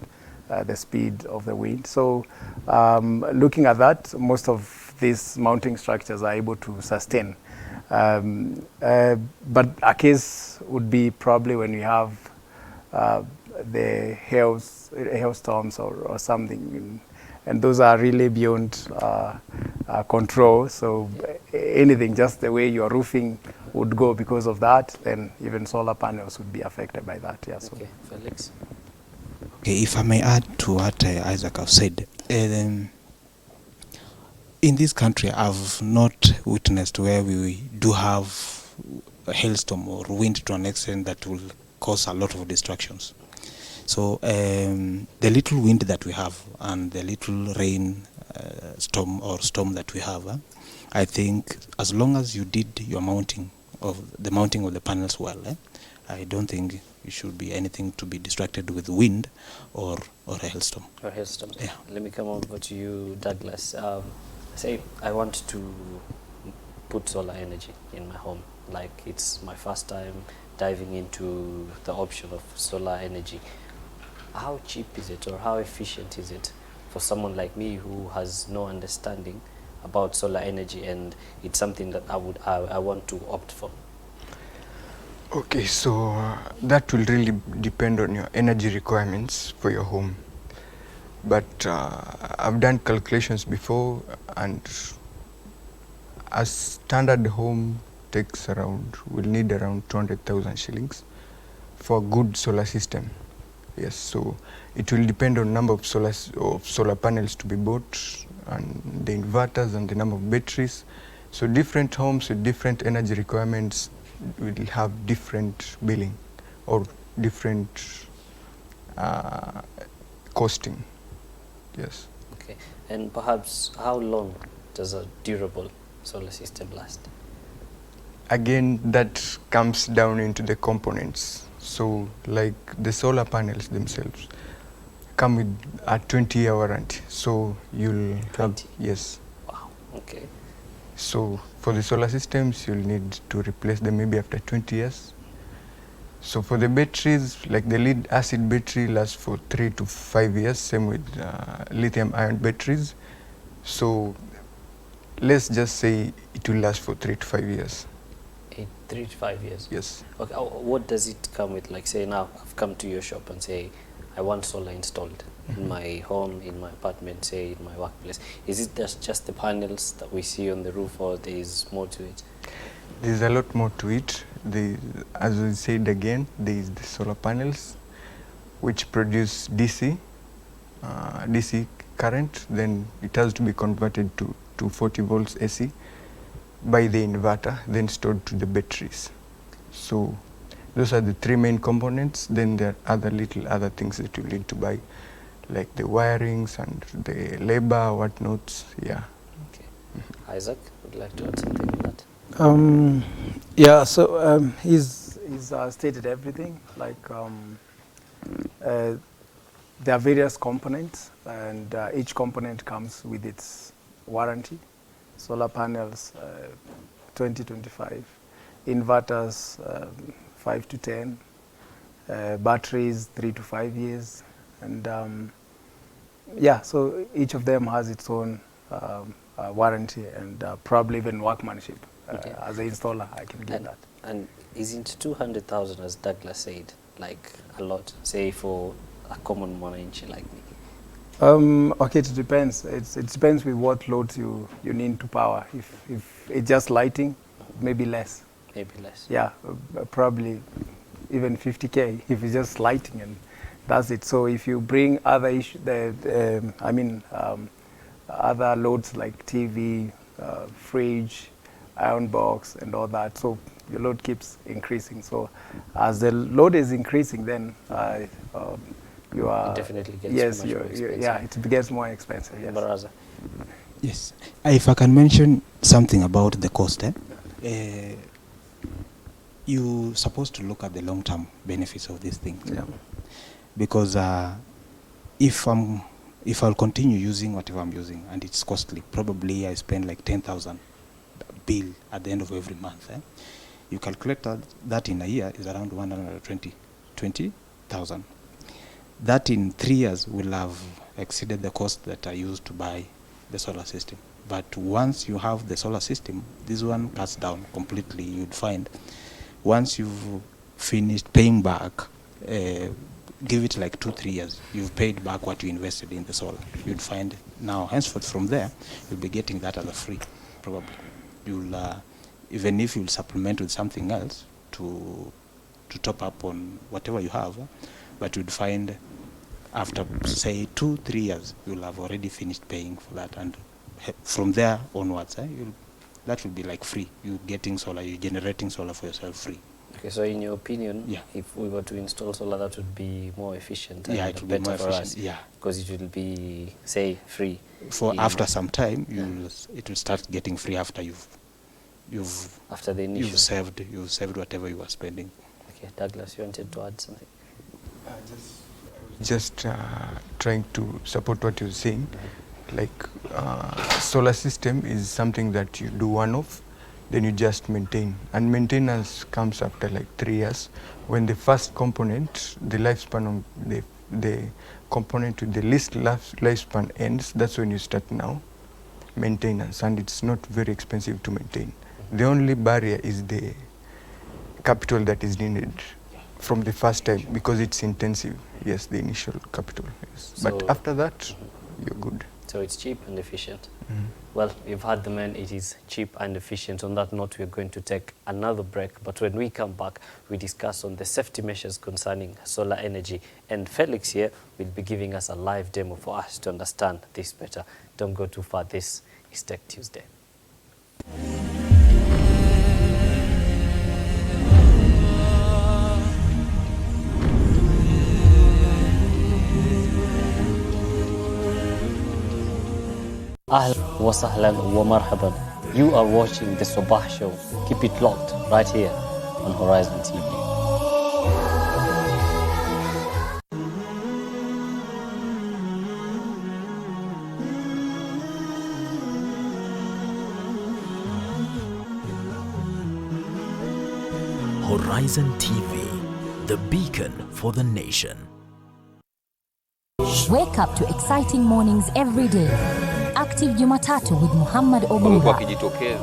V: the speed of the wind. So looking at that, most of these mounting structures are able to sustain. But a case would be probably when you have the hailstorms or something, and those are really beyond control. So anything, just the way your roofing would go because of that, then even solar panels would be affected by that. Yeah. So.
A: Okay, Felix.
U: Okay, if I may add to what Isaac have said, in this country, I've not witnessed where we do have a hailstorm or wind to an extent that will cause a lot of distractions. So the little wind that we have and the little rain storm that we have, I think as long as you did your mounting of the panels well, I don't think it should be anything to be distracted with wind or a hailstorm.
A: Or hailstorm.
U: Yeah.
A: Let me come over to you, Douglas. Say I want to put solar energy in my home. Like it's my first time diving into the option of solar energy. How cheap is it, or how efficient is it for someone like me who has no understanding about solar energy, and it's something that I want to opt for?
W: Okay, so that will really depend on your energy requirements for your home. But I've done calculations before, and a standard home will need around 200,000 shillings for a good solar system. Yes, so it will depend on number of solar panels to be bought, and the inverters and the number of batteries. So different homes with different energy requirements will have different billing or different costing. Yes.
A: Okay, and perhaps how long does a durable solar system last?
W: Again, that comes down into the components. So like the solar panels themselves come with a 20-year warranty. So you'll have, yes.
A: Wow, okay.
W: So for the solar systems, you'll need to replace them maybe after 20 years. So for the batteries, like the lead acid battery lasts for 3 to 5 years, same with lithium ion batteries. So let's just say it will last for 3 to 5 years.
A: 3 to 5 years?
W: Yes.
A: Okay, what does it come with? Like say now I've come to your shop and say I want solar installed in my home, in my apartment, say in my workplace. Is it just the panels that we see on the roof, or there is more to it?
W: There's a lot more to it. As we said again, there is the solar panels which produce DC current. Then it has to be converted to 40 volts AC by the inverter, then stored to the batteries. So those are the three main components. Then there are other things that you need to buy, like the wirings and the labor, whatnot. Yeah.
A: Okay. Isaac, would you like to add something on that?
V: Yeah, so he's stated everything. Like there are various components, and each component comes with its warranty. Solar panels, 20-25, inverters, 5 to 10, batteries, 3 to 5 years, and yeah, so each of them has its own warranty and probably even workmanship.
A: Okay.
V: As an installer, I can get that.
A: And isn't 200,000, as Douglas said, like a lot, say for a common mwananchi like me?
V: Okay, it depends. It depends with what loads you need to power. If it's just lighting, maybe less.
A: Maybe less.
V: Yeah, probably even 50K if it's just lighting, and that's it. So if you bring other other loads like TV, fridge, iron box, and all that, so your load keeps increasing. So as the load is increasing, then you are
A: it definitely gets much more expensive.
V: Yeah, it gets more expensive. Yes.
A: Baraza.
U: Yes. If I can mention something about the cost, you're supposed to look at the long-term benefits of these things.
V: Yeah.
U: Because if I'll continue using whatever I'm using and it's costly, probably I spend like 10,000 bill at the end of every month. You calculate that in a year is around 120,000. That in 3 years will have exceeded the cost that I used to buy the solar system. But once you have the solar system, this one cuts down completely. You'd find once you've finished paying back, give it like 2-3 years, you've paid back what you invested in the solar. You'd find now, henceforth from there, you'll be getting that as a free, probably. You'll, even if you'll supplement with something else to top up on whatever you have, but you'd find after, say, 2-3 years, you'll have already finished paying for that. And from there onwards, that will be like free. You're getting solar, you're generating solar for yourself free.
A: Okay, so in your opinion, if we were to install solar, that would be more efficient and
U: it would be more
A: for
U: efficient,
A: us, because it will be, say, free.
U: For after some time, it will start getting free after
A: after the initial.
U: You've saved whatever you were spending.
A: Okay, Douglas, you wanted to add something?
W: Just trying to support what you're saying. Like solar system is something that you do one-off, then you just maintain. And maintenance comes after like 3 years. When the first component, the lifespan of the component with the least lifespan ends, that's when you start now maintenance. And it's not very expensive to maintain. The only barrier is the capital that is needed from the first time, because it's intensive. Yes, the initial capital. Yes.
A: So
W: but after that, you're good.
A: So it's cheap and efficient. Well, you've heard the man, it is cheap and efficient. On that note, we're going to take another break. But when we come back, we discuss on the safety measures concerning solar energy. And Felix here will be giving us a live demo for us to understand this better. Don't go too far. This is Tech Tuesday. Ahlan wa sahlan wa marhaban. You are watching the Sabah Show. Keep it locked right here on Horizon TV.
D: Horizon TV, the beacon for the nation.
E: Wake up to exciting mornings every day. Active Jumatatu with Muhammad Obura.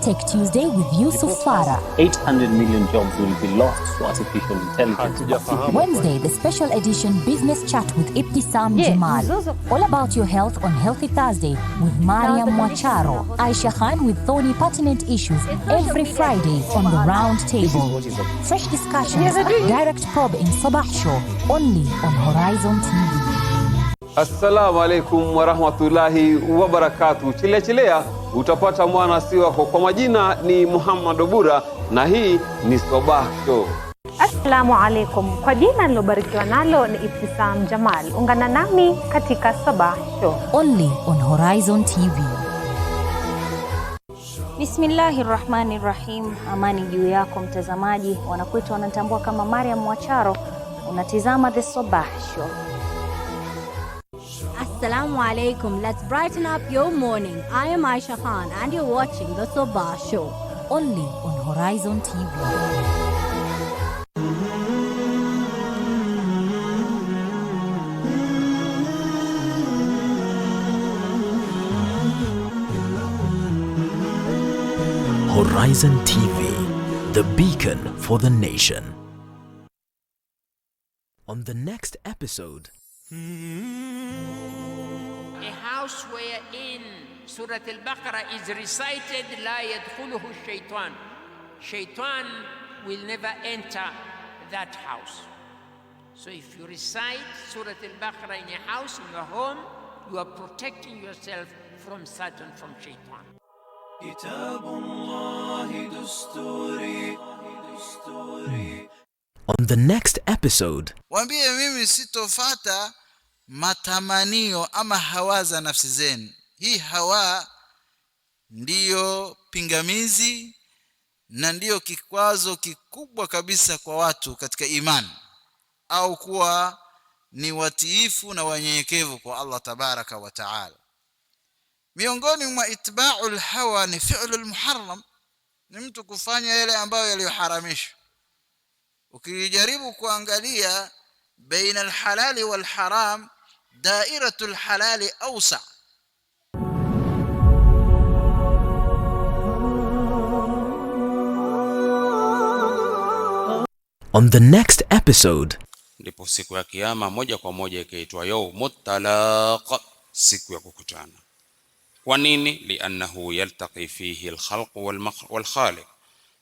E: Tech Tuesday with Yusuf Farah.
A: 800 million jobs will be lost to artificial intelligence.
E: Wednesday, the special edition Business Chat with Ibtisam Jamal. All about your health on Healthy Thursday with Mariam Mwacharo. Aisha Khan with thorny pertinent issues every Friday on the round table. Fresh discussions, direct probe in Sabah Show, only on Horizon TV.
F: Assalamu alaikum wa rahmatullahi wa barakatuh. Chilea utapata mwana si wako. Kwa majina ni Muhammad Obura na hii ni Sabah Show.
G: Assalamu alaikum. Kwa jina nilobarikiwa nalo ni Ibtisam Jamal. Ungana nami katika Sabah Show,
E: only on Horizon TV.
L: Bismillahirrahmanirrahim. Amani juu yako mtazamaji. Wanakwetu wanatambua kama Mariam Mwacharo. Unatizama The Sabah Show.
I: Assalamu alaikum. Let's brighten up your morning. I am Aisha Khan and you're watching The Sabah Show,
E: only on Horizon TV.
D: Horizon TV, the beacon for the nation. On the next episode,
B: a house wherein Surah Al-Baqarah is recited, لا يدخله الشيطان. Shaitan will never enter that house. So if you recite Surah Al-Baqarah in a house, in your home, you are protecting yourself from Satan, from Shaitan.
D: on the next episode,
T: Waambie mimi sitofata matamanio ama hawa za nafsi zenu. Hii hawa ndiyo pingamizi na ndiyo kikwazo kikubwa kabisa kwa watu katika imani, au kuwa ni watiifu na wanyenyekevu kwa Allah tabaraka wa taala. Miongoni mwa itba'ul hawa ni fi'lul muharram, ni mtu kufanya yale ambayo yaliyoharamishwa. Ukijaribu kuangalia baina alhalali wal haram, dairatul halali awsa.
D: on the next episode.
C: Ndipo siku ya kiyama moja kwa moja ikaitwa yaumut talaq, siku ya kukutana. Kwa nini? Liannahu yaltaqi fihi alkhalq walkhaliq,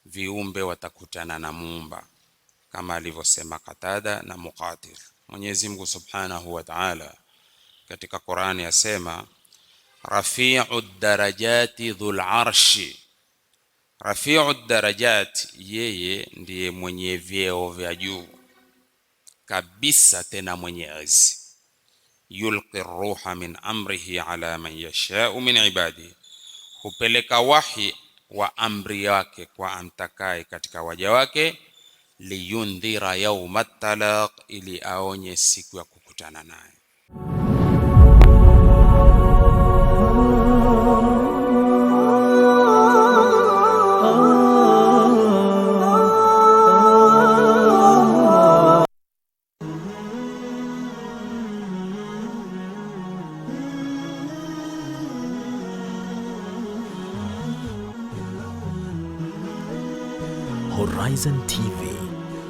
C: viumbe watakutana na muumba, kama alivyosema Qatada na Muqatil. Mwenyezi Mungu Subhanahu wa Ta'ala katika Qur'ani yasema rafi'ud darajati dhul arshi. Rafi'ud darajat, yeye ndiye mwenye vyeo vya juu kabisa, tena mwenye izi. Yulqi ruha min amrihi ala man yasha'u min ibadihi, hupeleka wahi wa amri yake kwa amtakaye katika waja wake. Liyundhira yawmat talaq, ili aonye siku ya kukutana naye.
D: Horizon TV,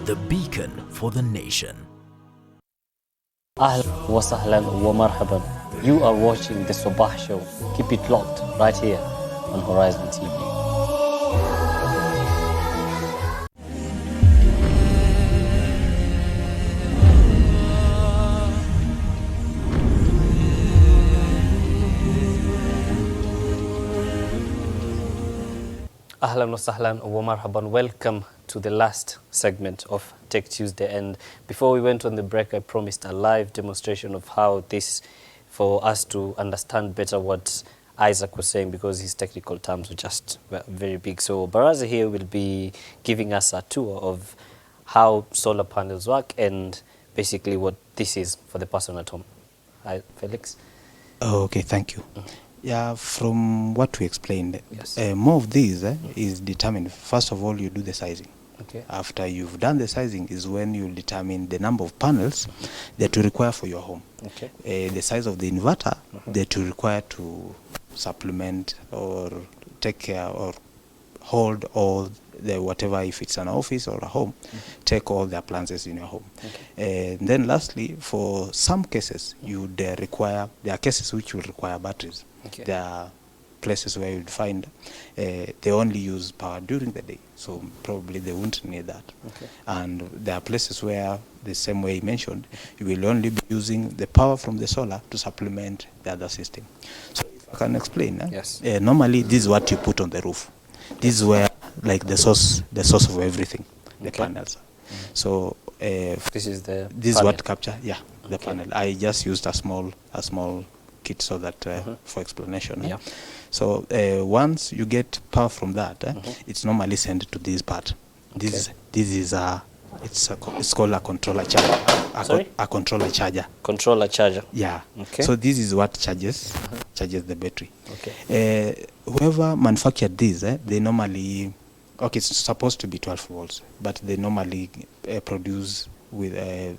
D: the beacon for the nation.
A: Ahlan wa sahlan wa marhaban. You are watching the Sabah Show. Keep it locked right here on Horizon TV. Ahlan wa sahlan wa marhaban. Welcome to the last segment of Tech Tuesday. And before we went on the break, I promised a live demonstration of how this, for us to understand better what Isaac was saying, because his technical terms were just very big. So Baraza here will be giving us a tour of how solar panels work and basically what this is for the person at home. Hi, Felix.
U: Oh, okay, thank you. Yeah, from what we explained,
A: yes.
U: More of these is determined. First of all, you do the sizing.
A: Okay.
U: After you've done the sizing is when you determine the number of panels that you require for your home.
A: Okay.
U: The size of the inverter that you require to supplement or take care or hold all the whatever, if it's an office or a home, take all the appliances in your home.
A: Okay.
U: And then lastly, for some cases, you'd require, there are cases which will require batteries.
A: Okay.
U: There are places where you'd find they only use power during the day, so probably they won't need that.
A: Okay.
U: And there are places where, the same way you mentioned, you will only be using the power from the solar to supplement the other system. So if I can explain,
A: yes.
U: Normally this is what you put on the roof. This is where, like, the source of everything, the
A: Okay.
U: panels. So
A: this is the
U: this is
A: panel.
U: what capture, yeah, the panel. I just used a small kit so that for explanation.
A: Yeah.
U: So once you get power from that, it's normally sent to this part. This is it's called a controller charger.
A: Sorry?
U: A controller charger.
A: Controller charger.
U: Yeah.
A: Okay.
U: So this is what charges the battery.
A: Okay.
U: Whoever manufactured this, they normally, okay, it's supposed to be 12 volts, but they normally produce with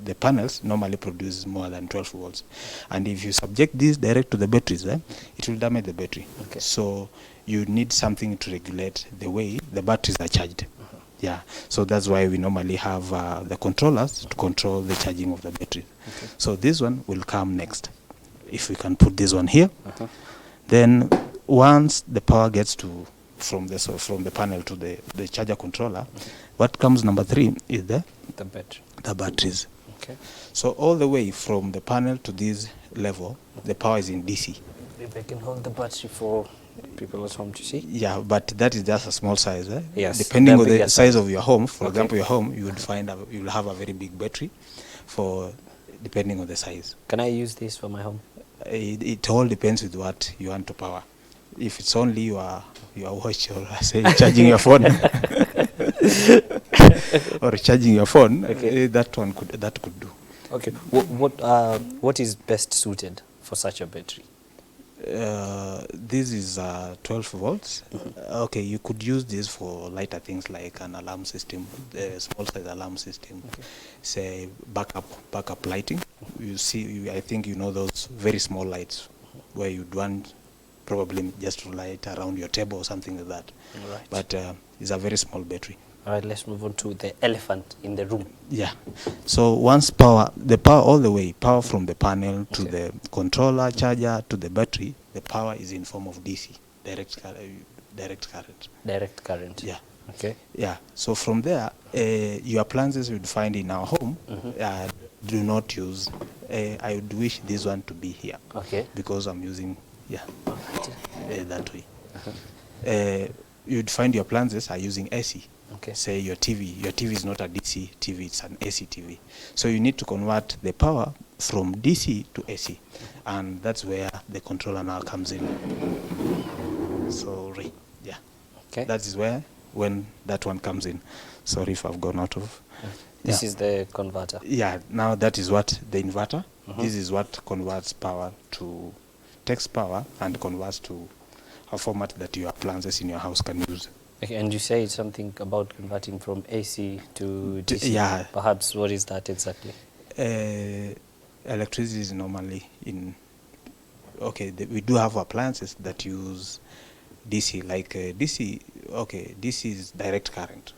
U: the panels normally produce more than 12 volts. And if you subject this direct to the batteries, it will damage the battery.
A: Okay.
U: So you need something to regulate the way the batteries are charged. Yeah, so that's why we normally have the controllers to control the charging of the batteries.
A: Okay.
U: So this one will come next. If we can put this one here, then once the power gets to from the panel to the charger controller, what comes number 3 is the
A: battery.
U: The batteries.
A: Okay.
U: So all the way from the panel to this level, the power is in DC.
A: Maybe I can hold the battery for people at home to see.
U: Yeah, but that is just a small size.
A: Yes.
U: Depending on the
A: bigger
U: size of your home, for
A: Okay.
U: example, your home, you would find you will have a very big battery, for depending on the size.
A: Can I use this for my home?
U: It all depends with what you want to power. If it's only your watch, or say charging your phone, or charging your phone, that could do.
A: Okay. What is best suited for such a battery?
U: This is 12 volts. Okay, you could use this for lighter things like an alarm system, small size alarm system, say backup lighting. You see, I think you know those very small lights where you'd want probably just to light around your table or something like that.
A: Right.
U: But it's a very small battery.
A: All right, let's move on to the elephant in the room.
U: Yeah. So once power all the way, power from the panel to the controller, charger to the battery, the power is in form of DC, direct current.
A: Direct current.
U: Yeah.
A: Okay.
U: Yeah. So from there, your appliances you'd find in our home do not use. I would wish this one to be here.
A: Okay.
U: Because I'm using that way. You'd find your appliances are using AC.
A: Okay.
U: Say your TV is not a DC TV, it's an AC TV. So you need to convert the power from DC to AC, and that's where the controller now comes in. Sorry, yeah.
A: Okay.
U: That is when that one comes in. Sorry if I've gone out of.
A: This is the converter.
U: Yeah. Now that is what the inverter. This is what converts power to takes power and converts to a format that your appliances in your house can use.
A: Okay, and you say something about converting from AC to DC.
U: Yeah.
A: Perhaps what is that exactly?
U: Electricity is normally in. Okay, we do have appliances that use DC, like DC. Okay, DC is direct current,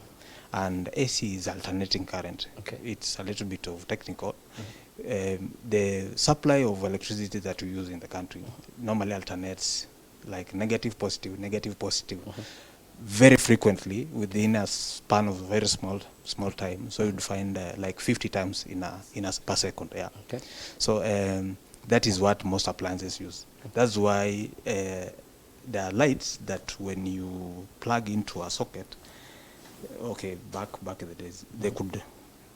U: and AC is alternating current.
A: Okay.
U: It's a little bit of technical. The supply of electricity that we use in the country normally alternates like negative, positive, negative, positive. Very frequently within a span of very small time. So you'd find like 50 times in a per second. Yeah.
A: Okay.
U: So that is what most appliances use. That's why there are lights that when you plug into a socket, okay, back in the days,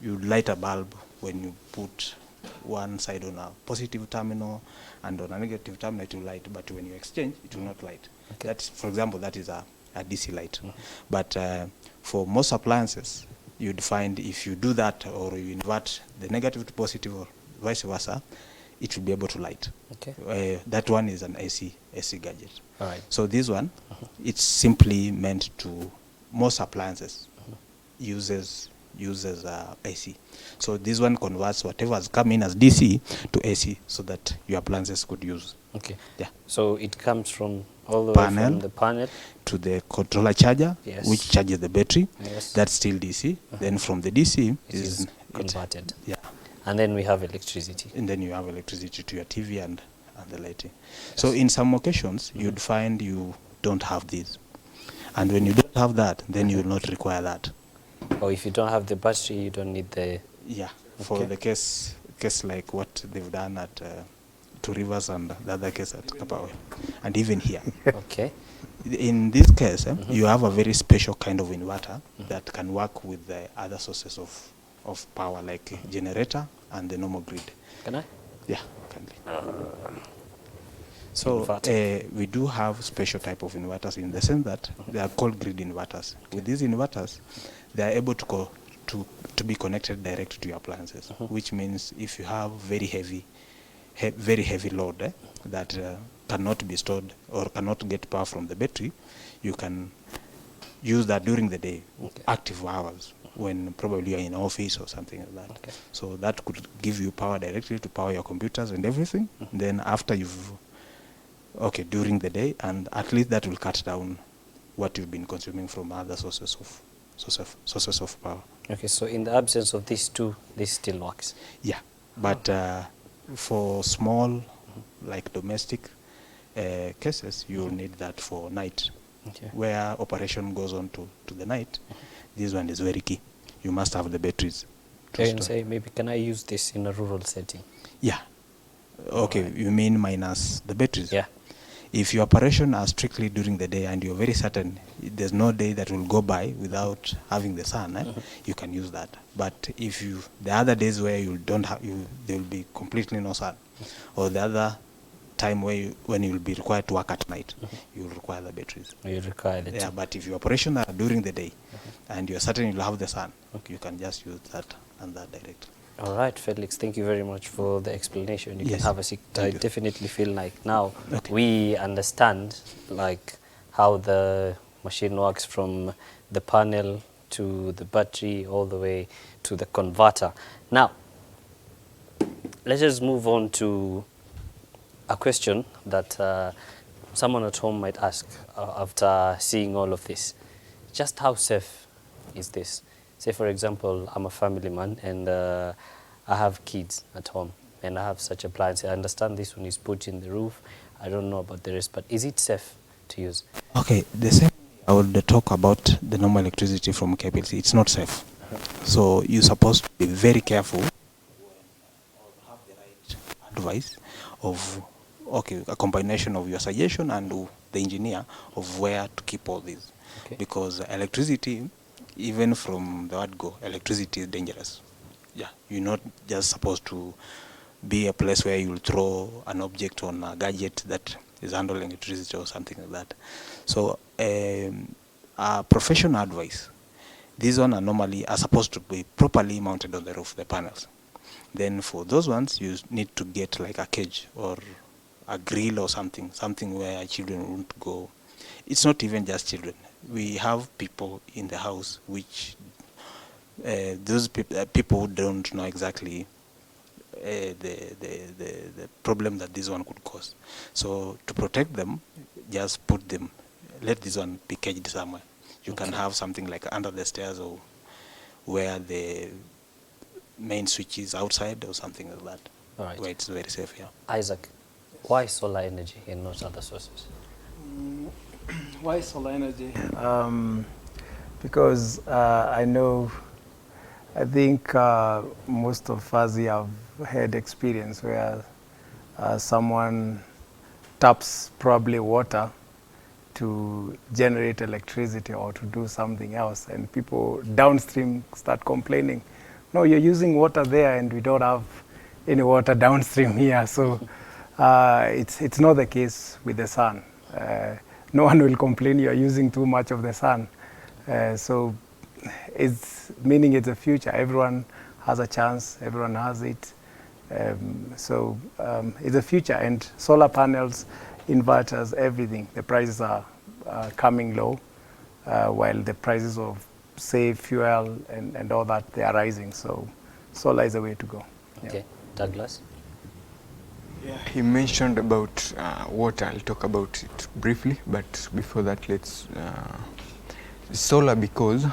U: you light a bulb when you put one side on a positive terminal and on a negative terminal it will light, but when you exchange it will not light.
A: Okay.
U: That's, for example, that is a DC light. But for most appliances, you'd find if you do that or you invert the negative to positive or vice versa, it will be able to light.
A: Okay.
U: That one is an AC gadget.
A: All right.
U: So this one, it's simply meant to, most appliances uses AC. So this one converts whatever has come in as DC to AC so that your appliances could use.
A: Okay.
U: Yeah.
A: So it comes from all the way from the panel
U: to the controller charger,
A: yes,
U: which charges the battery.
A: Yes.
U: That's still DC. Then from the DC
A: it is converted.
U: Yeah.
A: And then we have electricity.
U: And then you have electricity to your TV and the lighting. Yes. So in some occasions, you'd find you don't have these. And when you don't have that, then you will not require that.
A: Or if you don't have the battery, you don't need the...
U: Yeah, for the case like what they've done at Two Rivers and the other case at Kapawe, and even here.
A: Okay.
U: In this case, you have a very special kind of inverter that can work with the other sources of power, like generator and the normal grid.
A: Can I?
U: Yeah, kindly. So we do have special type of inverters in the sense that they are called grid inverters. With these inverters, they are able to be connected direct to your appliances, which means if you have very heavy load that cannot be stored or cannot get power from the battery, you can use that during the day, active hours, when probably you're in office or something like that. Okay. So that could give you power directly to power your computers and everything. Then after during the day, and at least that will cut down what you've been consuming from other sources of power.
A: Okay, so in the absence of these two, this still works?
U: Yeah, but for small, like domestic cases, you'll need that for night, where operation goes on to the night. This one is very key. You must have the batteries.
A: Can say, maybe can I use this in a rural setting?
U: Yeah. Okay, you mean minus the batteries?
A: Yeah.
U: If your operation are strictly during the day and you're very certain there's no day that will go by without having the sun, you can use that. But if the other days where you don't have, there will be completely no sun, or the other time when you will be required to work at night, you will require the batteries.
A: You require the
U: Yeah, but if your operation are during the day and you're certain you'll have the sun, you can just use that and that directly.
A: All right, Felix, thank you very much for the explanation. You
U: Yes.
A: can have a seat. I definitely feel like now we understand like how the machine works, from the panel to the battery all the way to the converter. Now, let us move on to a question that someone at home might ask after seeing all of this. Just how safe is this. Say, for example, I'm a family man and I have kids at home and I have such appliance. I understand this one is put in the roof. I don't know about the rest, but is it safe to use?
U: Okay, the same. I would talk about the normal electricity from cables. It's not safe. So you're supposed to be very careful. Have the right advice of, okay, a combination of your suggestion and the engineer of where to keep all this.
A: Okay.
U: Because electricity, even from the word go, electricity is dangerous. Yeah, you're not just supposed to be a place where you'll throw an object on a gadget that is handling electricity or something like that. So professional advice, these ones are normally supposed to be properly mounted on the roof, the panels. Then for those ones, you need to get like a cage or a grill or something where children won't go. It's not even just children. We have people in the house which those people who don't know exactly the problem that this one could cause. So to protect them, just put them, let this one be caged somewhere. You can have something like under the stairs or where the main switch is outside or something like that.
A: All right.
U: Where it's very safe, yeah.
A: Isaac, why solar energy and not other sources?
V: Why solar energy? Because I think most of us here have had experience where someone taps probably water to generate electricity or to do something else, and people downstream start complaining, no, you're using water there and we don't have any water downstream here. So it's not the case with the sun. No one will complain you're using too much of the sun. So it's meaning it's a future. Everyone has a chance, everyone has it. So it's a future, and solar panels, inverters, everything, the prices are coming low, while the prices of, say, fuel and all that, they are rising. So solar is the way to go.
A: Okay. Yeah. Douglas?
W: Yeah, he mentioned about water. I'll talk about it briefly, but before that, let's solar, because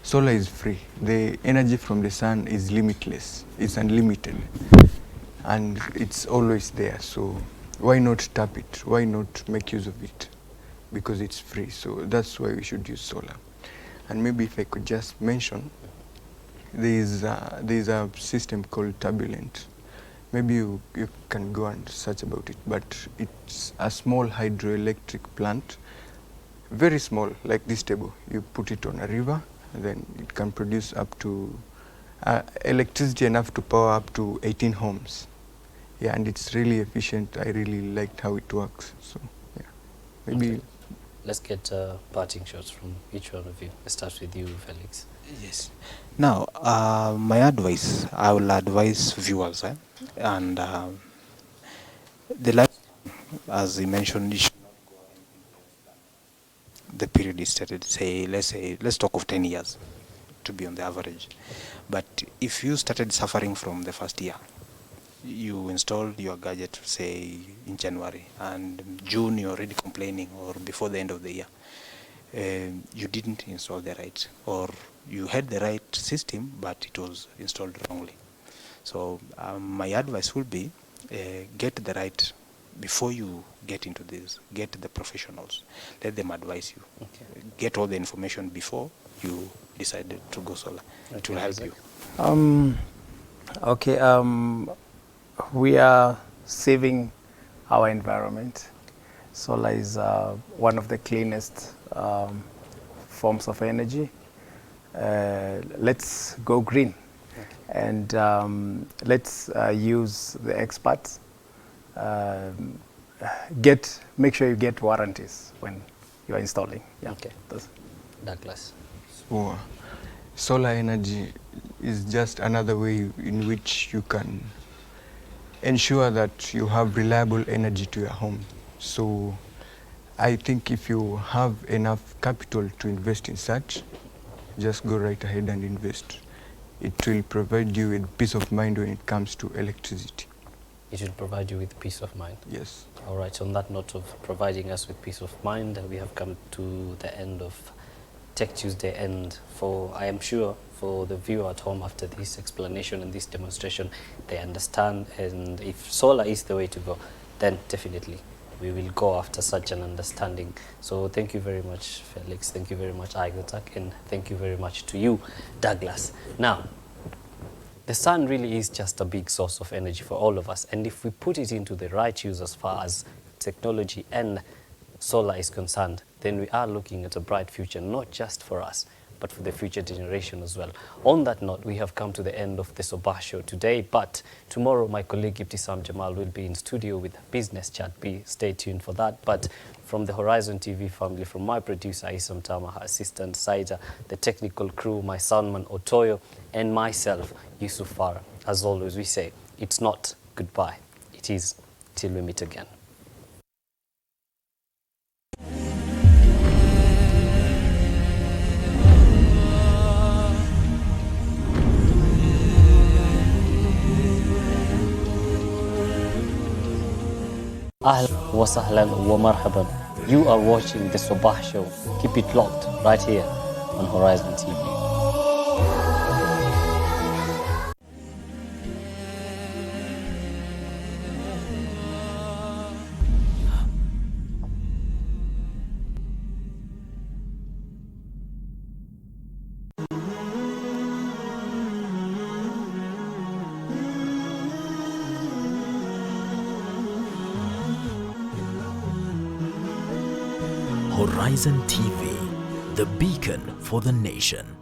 W: solar is free. The energy from the sun is limitless. It's unlimited, and it's always there. So why not tap it? Why not make use of it? Because it's free. So that's why we should use solar. And maybe if I could just mention, there's a system called Turbulent. Maybe you can go and search about it, but it's a small hydroelectric plant, very small, like this table. You put it on a river, and then it can produce up to electricity enough to power up to 18 homes. Yeah, and it's really efficient. I really liked how it works. So, yeah, maybe.
A: Okay. Let's get parting shots from each one of you. Let's start with you, Felix.
U: Yes. Now, my advice, I will advise viewers, and the life, as he mentioned, you should not go the period is started. Let's talk of 10 years to be on the average. But if you started suffering from the first year, you installed your gadget, say, in January, and June you're already complaining, or before the end of the year, you didn't install the right, or you had the right system, but it was installed wrongly. So my advice would be, get the right before you get into this. Get the professionals. Let them advise you. Okay. Get all the information before you decide to go solar. Okay. It will help you.
V: Okay. We are saving our environment. Solar is one of the cleanest forms of energy. Let's go green. Okay. And let's use the experts. Make sure you get warranties when you are installing. Yeah.
A: Okay. Douglas.
W: So, solar energy is just another way in which you can ensure that you have reliable energy to your home. So I think if you have enough capital to invest in such, just go right ahead and invest. It will provide you with peace of mind when it comes to electricity.
A: It will provide you with peace of mind?
W: Yes.
A: All right, so on that note of providing us with peace of mind, we have come to the end of Tech Tuesday, and I am sure for the viewer at home, after this explanation and this demonstration, they understand, and if solar is the way to go, then definitely we will go after such an understanding. So thank you very much, Felix, thank you very much, Aigatak, and thank you very much to you, Douglas. Now, the sun really is just a big source of energy for all of us, and if we put it into the right use as far as technology and solar is concerned, then we are looking at a bright future, not just for us, but for the future generation as well. On that note, we have come to the end of the Sabah Show today, but tomorrow my colleague Ibtisam Jamal will be in studio with Business Chat. Stay tuned for that. But from the Horizon TV family, from my producer Isam Tama, her assistant Saida, the technical crew, my soundman Otoyo, and myself, Yusuf Farah, as always we say, it's not goodbye, it is till we meet again. Ahlan wa sahlan wa marhaban. You are watching the Sabah Show. Keep it locked right here on Horizon TV.
D: Horizon TV, the beacon for the nation.